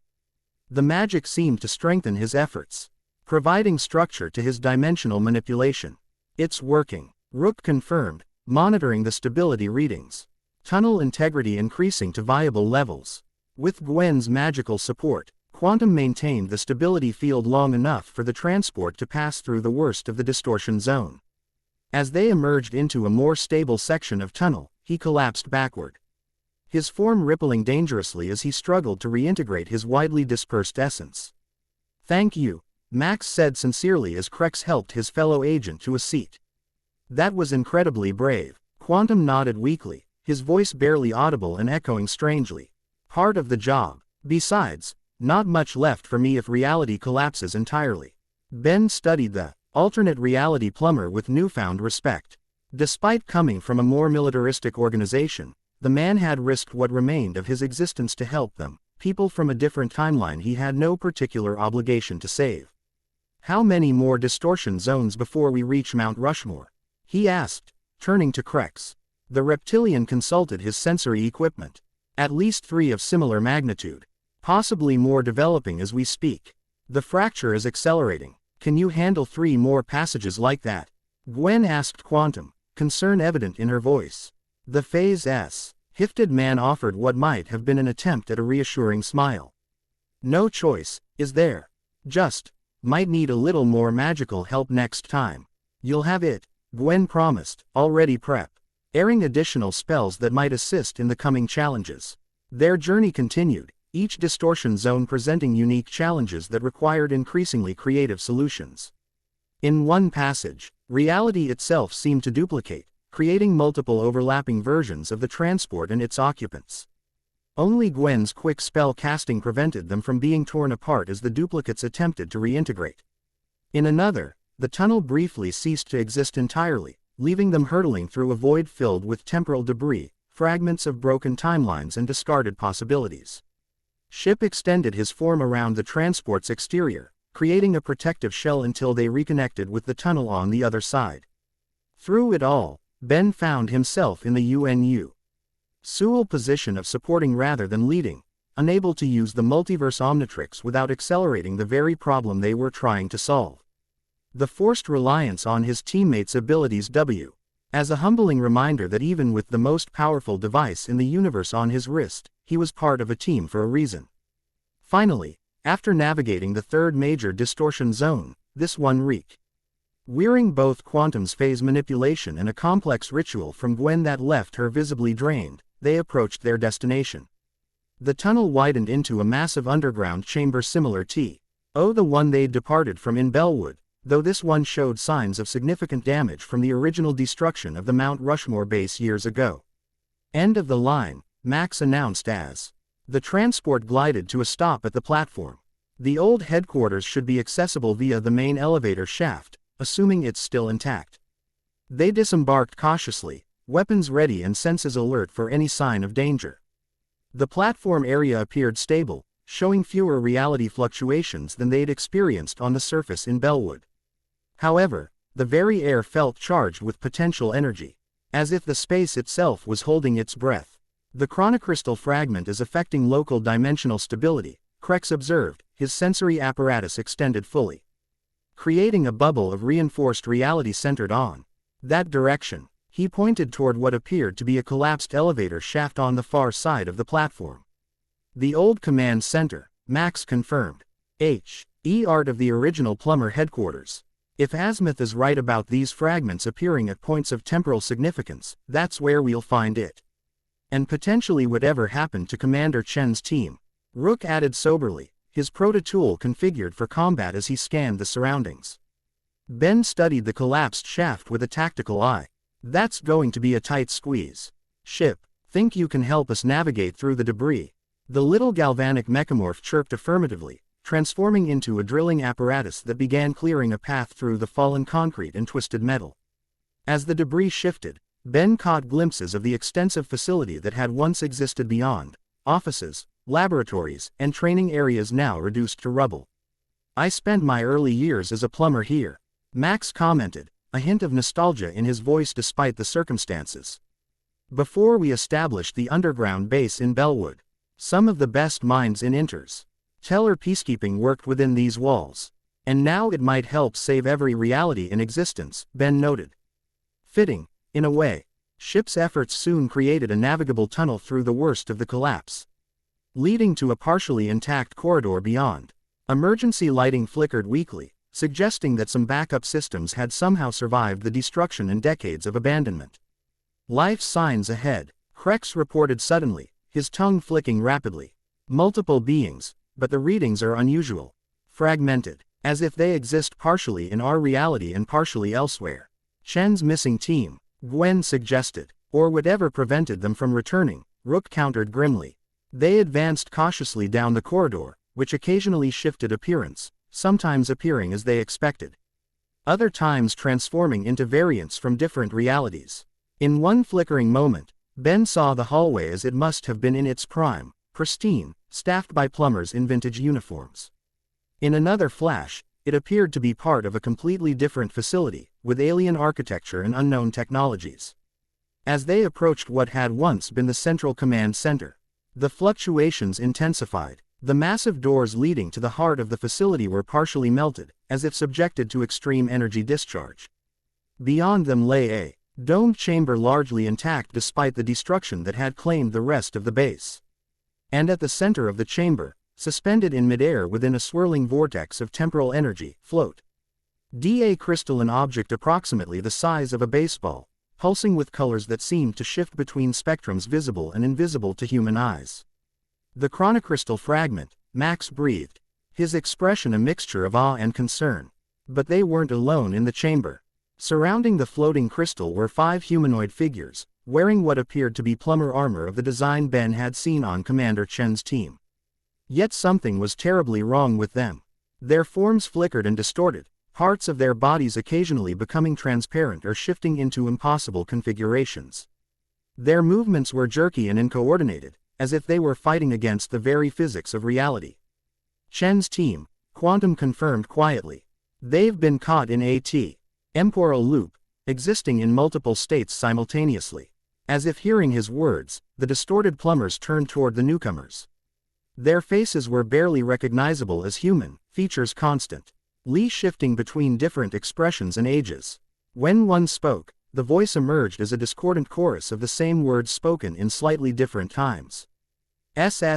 The magic seemed to strengthen his efforts. providing structure to his dimensional manipulation. It's working, Rook confirmed, monitoring the stability readings. Tunnel integrity increasing to viable levels. With Gwen's magical support, Quantum maintained the stability field long enough for the transport to pass through the worst of the distortion zone. As they emerged into a more stable section of tunnel, he collapsed backward, his form rippling dangerously as he struggled to reintegrate his widely dispersed essence. "Thank you," Max said sincerely as Krex helped his fellow agent to a seat. "That was incredibly brave." Quantum nodded weakly, his voice barely audible and echoing strangely. "Part of the job. Besides, not much left for me if reality collapses entirely." Ben studied the alternate reality plumber with newfound respect. Despite coming from a more militaristic organization, the man had risked what remained of his existence to help them, people from a different timeline he had no particular obligation to save. "How many more distortion zones before we reach Mount Rushmore?" he asked, turning to Krex. The reptilian consulted his sensory equipment. "At least 3 of similar magnitude. Possibly more developing as we speak. The fracture is accelerating. Can you handle 3 more passages like that?" Gwen asked Quantum, concern evident in her voice. The Phase S. Hifted man offered what might have been an attempt at a reassuring smile. "No choice, is there? Just, might need a little more magical help next time." "You'll have it," Gwen promised, already airing additional spells that might assist in the coming challenges. Their journey continued, each distortion zone presenting unique challenges that required increasingly creative solutions. In one passage, reality itself seemed to duplicate, creating multiple overlapping versions of the transport and its occupants. Only Gwen's quick spell casting prevented them from being torn apart as the duplicates attempted to reintegrate. In another, the tunnel briefly ceased to exist entirely, leaving them hurtling through a void filled with temporal debris, fragments of broken timelines and discarded possibilities. Ship extended his form around the transport's exterior, creating a protective shell until they reconnected with the tunnel on the other side. Through it all, Ben found himself in the UNU Sewell position of supporting rather than leading, unable to use the Multiverse Omnitrix without accelerating the very problem they were trying to solve. The forced reliance on his teammates' abilities as a humbling reminder that even with the most powerful device in the universe on his wrist, he was part of a team for a reason. Finally, after navigating the third major distortion zone, this one wearing both Quantum's phase manipulation and a complex ritual from Gwen that left her visibly drained, they approached their destination. The tunnel widened into a massive underground chamber similar to the one they'd departed from in Bellwood, though this one showed signs of significant damage from the original destruction of the Mount Rushmore base years ago. "End of the line," Max announced as the transport glided to a stop at the platform. The old headquarters should be accessible via the main elevator shaft, assuming it's still intact. They disembarked cautiously, weapons ready and senses alert for any sign of danger. The platform area appeared stable, showing fewer reality fluctuations than they'd experienced on the surface in Bellwood. However, the very air felt charged with potential energy, as if the space itself was holding its breath. "The chronocrystal fragment is affecting local dimensional stability," Krex observed, his sensory apparatus extended fully, creating a bubble of reinforced reality centered on that direction. He pointed toward what appeared to be a collapsed elevator shaft on the far side of the platform. "The old command center," Max confirmed. Art of the original plumber headquarters. If Azimuth is right about these fragments appearing at points of temporal significance, that's where we'll find it. And potentially whatever happened to Commander Chen's team. Rook added soberly, his proto-tool configured for combat as he scanned the surroundings. Ben studied the collapsed shaft with a tactical eye. "That's going to be a tight squeeze. Ship, think you can help us navigate through the debris?" The little galvanic mechamorph chirped affirmatively, transforming into a drilling apparatus that began clearing a path through the fallen concrete and twisted metal. As the debris shifted, Ben caught glimpses of the extensive facility that had once existed beyond, offices, laboratories, and training areas now reduced to rubble. "I spent my early years as a plumber here," Max commented, a hint of nostalgia in his voice despite the circumstances. "Before we established the underground base in Bellwood, some of the best minds in Interstellar peacekeeping worked within these walls." And now it might help save every reality in existence, Ben noted. Fitting, in a way. Ship's efforts soon created a navigable tunnel through the worst of the collapse, leading to a partially intact corridor beyond. Emergency lighting flickered weakly, suggesting that some backup systems had somehow survived the destruction and decades of abandonment. Life signs ahead, Krex reported suddenly, his tongue flicking rapidly. Multiple beings, but the readings are unusual. Fragmented, as if they exist partially in our reality and partially elsewhere. Shen's missing team, Gwen suggested, or whatever prevented them from returning, Rook countered grimly. They advanced cautiously down the corridor, which occasionally shifted appearance, sometimes appearing as they expected, other times transforming into variants from different realities. In one flickering moment, Ben saw the hallway as it must have been in its prime, pristine, staffed by plumbers in vintage uniforms. In another flash, it appeared to be part of a completely different facility, with alien architecture and unknown technologies. As they approached what had once been the central command center, the fluctuations intensified. The massive doors leading to the heart of the facility were partially melted, as if subjected to extreme energy discharge. Beyond them lay a domed chamber largely intact despite the destruction that had claimed the rest of the base. And at the center of the chamber, suspended in midair within a swirling vortex of temporal energy, float a crystalline object approximately the size of a baseball, pulsing with colors that seemed to shift between spectrums visible and invisible to human eyes. The chronocrystal fragment, Max breathed, his expression a mixture of awe and concern. But they weren't alone in the chamber. Surrounding the floating crystal were 5 humanoid figures, wearing what appeared to be plumber armor of the design Ben had seen on Commander Chen's team. Yet something was terribly wrong with them. Their forms flickered and distorted, parts of their bodies occasionally becoming transparent or shifting into impossible configurations. Their movements were jerky and uncoordinated, as if they were fighting against the very physics of reality. Chen's team, Quantum confirmed quietly. They've been caught in a temporal loop, existing in multiple states simultaneously. As if hearing his words, the distorted plumbers turned toward the newcomers. Their faces were barely recognizable as human, features constant, shifting between different expressions and ages. When one spoke, the voice emerged as a discordant chorus of the same words spoken in slightly different times.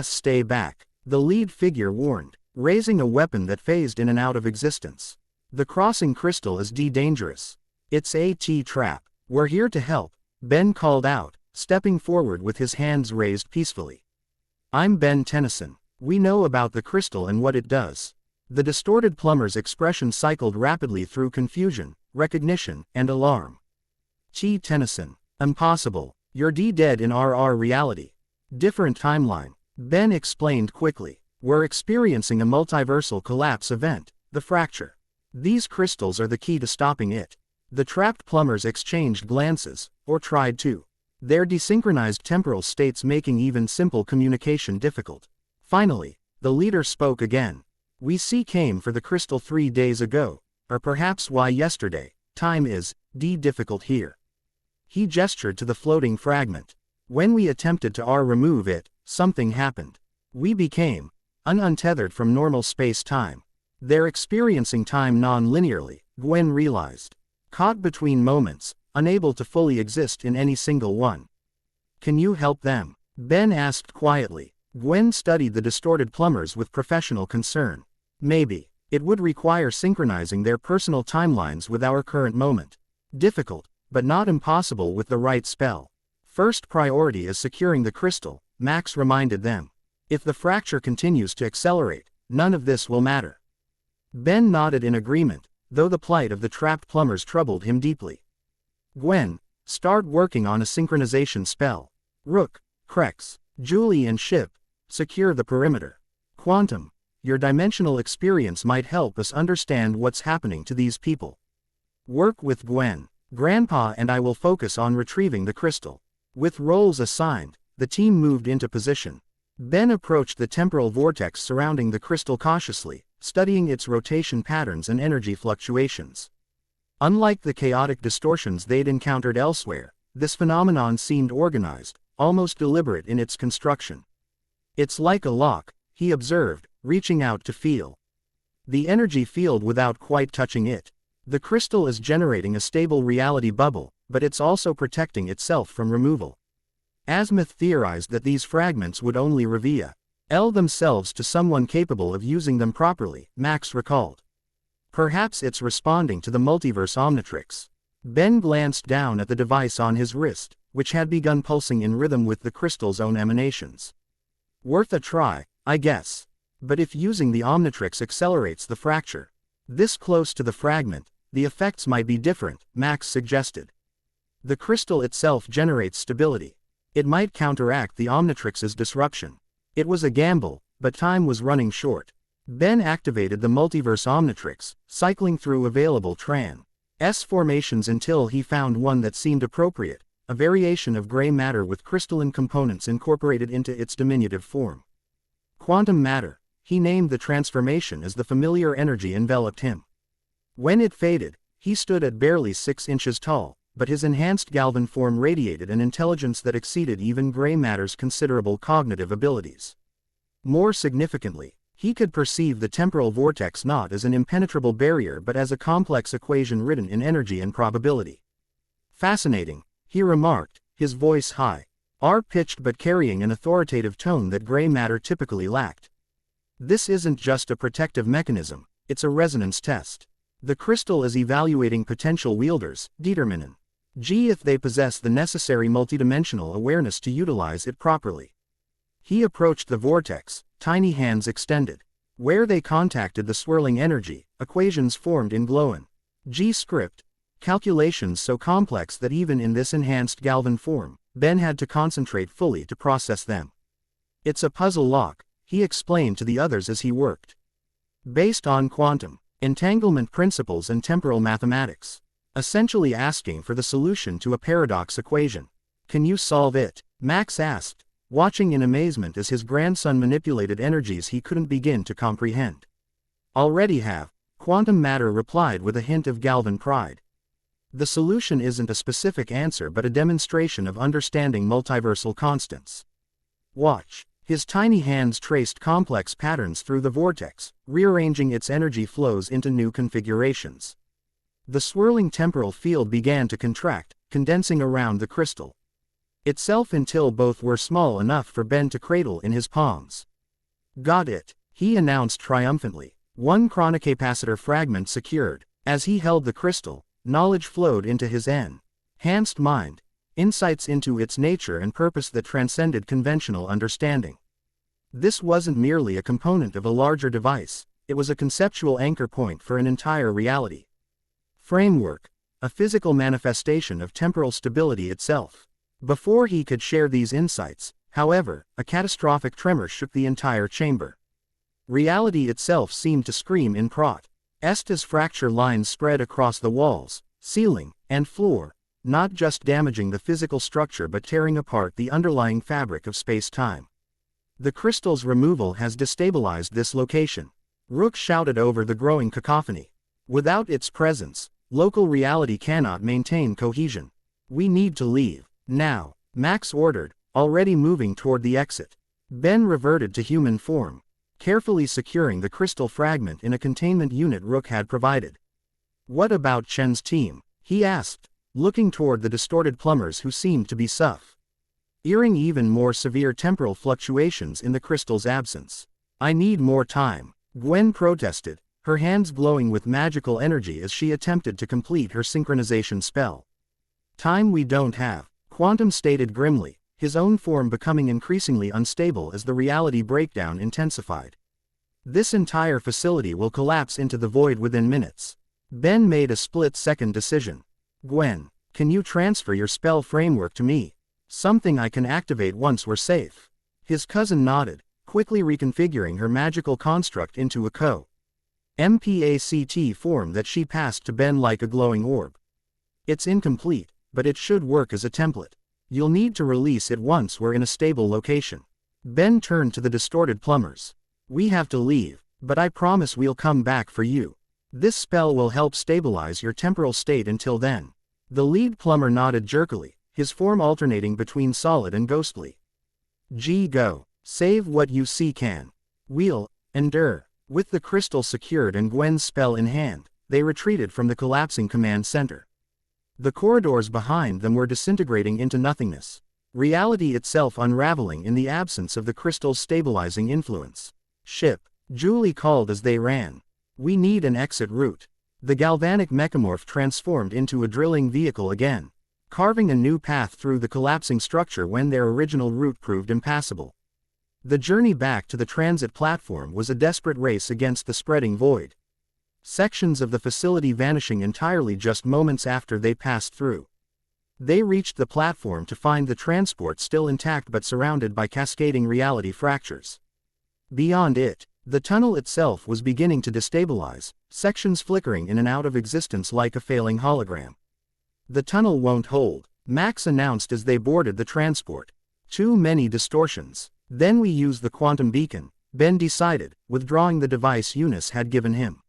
Stay back, the lead figure warned, raising a weapon that phased in and out of existence. The crossing crystal is dangerous. It's a trap. We're here to help, Ben called out, stepping forward with his hands raised peacefully. I'm Ben Tennyson. We know about the crystal and what it does. The distorted plumber's expression cycled rapidly through confusion, recognition, and alarm. Tennyson. Impossible. You're dead in our reality. Different timeline. Ben explained quickly. We're experiencing a multiversal collapse event, the fracture. These crystals are the key to stopping it. The trapped plumbers exchanged glances, or tried to. Their desynchronized temporal states making even simple communication difficult. Finally, the leader spoke again. We came for the crystal 3 days ago, or perhaps why yesterday. Time is difficult here. He gestured to the floating fragment. When we attempted to remove it, something happened. We became untethered from normal space-time. They're experiencing time non-linearly, Gwen realized. Caught between moments, unable to fully exist in any single one. Can you help them? Ben asked quietly. Gwen studied the distorted plumbers with professional concern. Maybe. It would require synchronizing their personal timelines with our current moment. Difficult, but not impossible with the right spell. First priority is securing the crystal, Max reminded them. If the fracture continues to accelerate, none of this will matter. Ben nodded in agreement, though the plight of the trapped plumbers troubled him deeply. Gwen, start working on a synchronization spell. Rook, Krex, Julie and Ship, secure the perimeter. Quantum, your dimensional experience might help us understand what's happening to these people. Work with Gwen. Grandpa and I will focus on retrieving the crystal. With roles assigned, the team moved into position. Ben approached the temporal vortex surrounding the crystal cautiously, studying its rotation patterns and energy fluctuations. Unlike the chaotic distortions they'd encountered elsewhere, this phenomenon seemed organized, almost deliberate in its construction. It's like a lock, he observed, reaching out to feel. the energy field without quite touching it. The crystal is generating a stable reality bubble, but it's also protecting itself from removal. Azimuth theorized that these fragments would only reveal themselves to someone capable of using them properly, Max recalled. Perhaps it's responding to the Multiverse Omnitrix. Ben glanced down at the device on his wrist, which had begun pulsing in rhythm with the crystal's own emanations. Worth a try, I guess. But if using the Omnitrix accelerates the fracture this close to the fragment, the effects might be different, Max suggested. The crystal itself generates stability. It might counteract the Omnitrix's disruption. It was a gamble, but time was running short. Ben activated the Multiverse Omnitrix, cycling through available trans formations until he found one that seemed appropriate, a variation of gray matter with crystalline components incorporated into its diminutive form. Quantum matter, he named the transformation as the familiar energy enveloped him. When it faded, he stood at barely 6 inches tall, but his enhanced Galvan form radiated an intelligence that exceeded even gray matter's considerable cognitive abilities. More significantly, he could perceive the temporal vortex not as an impenetrable barrier but as a complex equation written in energy and probability. Fascinating, he remarked, his voice high-pitched but carrying an authoritative tone that gray matter typically lacked. This isn't just a protective mechanism, it's a resonance test. The crystal is evaluating potential wielders, determining if they possess the necessary multidimensional awareness to utilize it properly. He approached the vortex, tiny hands extended. Where they contacted the swirling energy, equations formed in glowing script, calculations so complex that even in this enhanced Galvan form, Ben had to concentrate fully to process them. It's a puzzle lock, he explained to the others as he worked. Based on quantum entanglement principles and temporal mathematics. Essentially asking for the solution to a paradox equation. Can you solve it? Max asked, watching in amazement as his grandson manipulated energies he couldn't begin to comprehend. Already have, quantum matter replied with a hint of Galvan pride. The solution isn't a specific answer but a demonstration of understanding multiversal constants. Watch. His tiny hands traced complex patterns through the vortex, rearranging its energy flows into new configurations. The swirling temporal field began to contract, condensing around the crystal itself until both were small enough for Ben to cradle in his palms. Got it, he announced triumphantly. One chronocapacitor fragment secured. As he held the crystal, knowledge flowed into his enhanced mind, insights into its nature and purpose that transcended conventional understanding. This wasn't merely a component of a larger device, it was a conceptual anchor point for an entire reality. Framework, a physical manifestation of temporal stability itself. Before he could share these insights, however, a catastrophic tremor shook the entire chamber. Reality itself seemed to scream in protest as fracture lines spread across the walls, ceiling, and floor, not just damaging the physical structure but tearing apart the underlying fabric of space-time. The crystal's removal has destabilized this location. Rook shouted over the growing cacophony. Without its presence, local reality cannot maintain cohesion. We need to leave. Now, Max ordered, already moving toward the exit. Ben reverted to human form, carefully securing the crystal fragment in a containment unit Rook had provided. What about Chen's team? He asked, looking toward the distorted plumbers who seemed to be suffering even more severe temporal fluctuations in the crystal's absence. I need more time, Gwen protested, her hands glowing with magical energy as she attempted to complete her synchronization spell. Time we don't have, Quantum stated grimly, his own form becoming increasingly unstable as the reality breakdown intensified. This entire facility will collapse into the void within minutes. Ben made a split-second decision. Gwen, can you transfer your spell framework to me? Something I can activate once we're safe. His cousin nodded, quickly reconfiguring her magical construct into a MPACT form that she passed to Ben like a glowing orb. It's incomplete, but it should work as a template. You'll need to release it once we're in a stable location. Ben turned to the distorted plumbers. We have to leave, but I promise we'll come back for you. This spell will help stabilize your temporal state until then. The lead plumber nodded jerkily, his form alternating between solid and ghostly. Go. Save what you see can. We'll endure. With the crystal secured and Gwen's spell in hand, they retreated from the collapsing command center. The corridors behind them were disintegrating into nothingness, reality itself unraveling in the absence of the crystal's stabilizing influence. "Ship," Julie called as they ran. "We need an exit route." The galvanic mechamorph transformed into a drilling vehicle again, carving a new path through the collapsing structure when their original route proved impassable. The journey back to the transit platform was a desperate race against the spreading void, sections of the facility vanishing entirely just moments after they passed through. They reached the platform to find the transport still intact but surrounded by cascading reality fractures. Beyond it, the tunnel itself was beginning to destabilize, sections flickering in and out of existence like a failing hologram. "The tunnel won't hold," Max announced as they boarded the transport. "Too many distortions." "Then we use the quantum beacon," Ben decided, withdrawing the device Eunice had given him.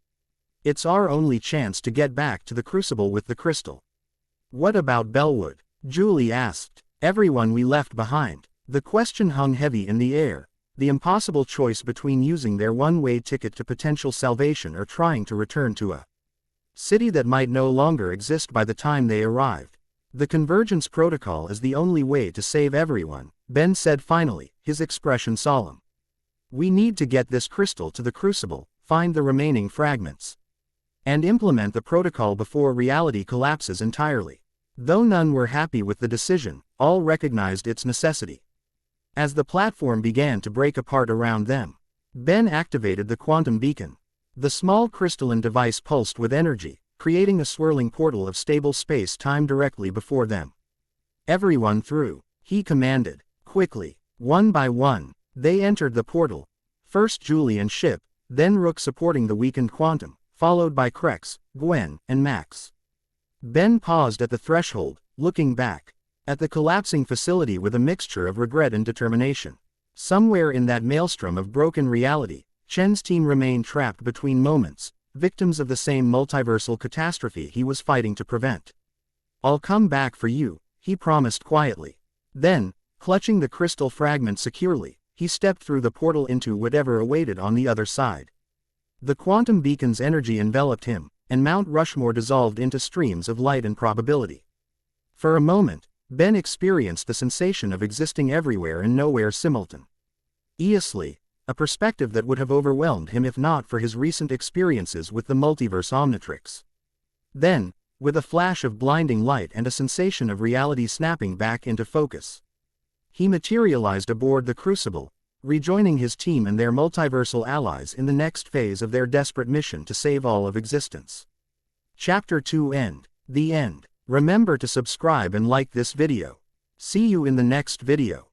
"It's our only chance to get back to the crucible with the crystal." "What about Bellwood?" Julie asked. "Everyone we left behind." The question hung heavy in the air, the impossible choice between using their one-way ticket to potential salvation or trying to return to a city that might no longer exist by the time they arrived. "The Convergence Protocol is the only way to save everyone," Ben said finally, his expression solemn. "We need to get this crystal to the crucible, find the remaining fragments, and implement the protocol before reality collapses entirely." Though none were happy with the decision, all recognized its necessity. As the platform began to break apart around them, Ben activated the quantum beacon. The small crystalline device pulsed with energy, creating a swirling portal of stable space-time directly before them. "Everyone through," he commanded. Quickly, one by one, they entered the portal, first Julie and Ship, then Rook supporting the weakened quantum, followed by Krex, Gwen, and Max. Ben paused at the threshold, looking back at the collapsing facility with a mixture of regret and determination. Somewhere in that maelstrom of broken reality, Chen's team remained trapped between moments, victims of the same multiversal catastrophe he was fighting to prevent. "I'll come back for you," he promised quietly. Then, clutching the crystal fragment securely, he stepped through the portal into whatever awaited on the other side. The quantum beacon's energy enveloped him, and Mount Rushmore dissolved into streams of light and probability. For a moment, Ben experienced the sensation of existing everywhere and nowhere simultaneously, a perspective that would have overwhelmed him if not for his recent experiences with the Multiverse Omnitrix. Then, with a flash of blinding light and a sensation of reality snapping back into focus, he materialized aboard the Crucible, rejoining his team and their multiversal allies in the next phase of their desperate mission to save all of existence. Chapter 2 End. The End. Remember to subscribe and like this video. See you in the next video.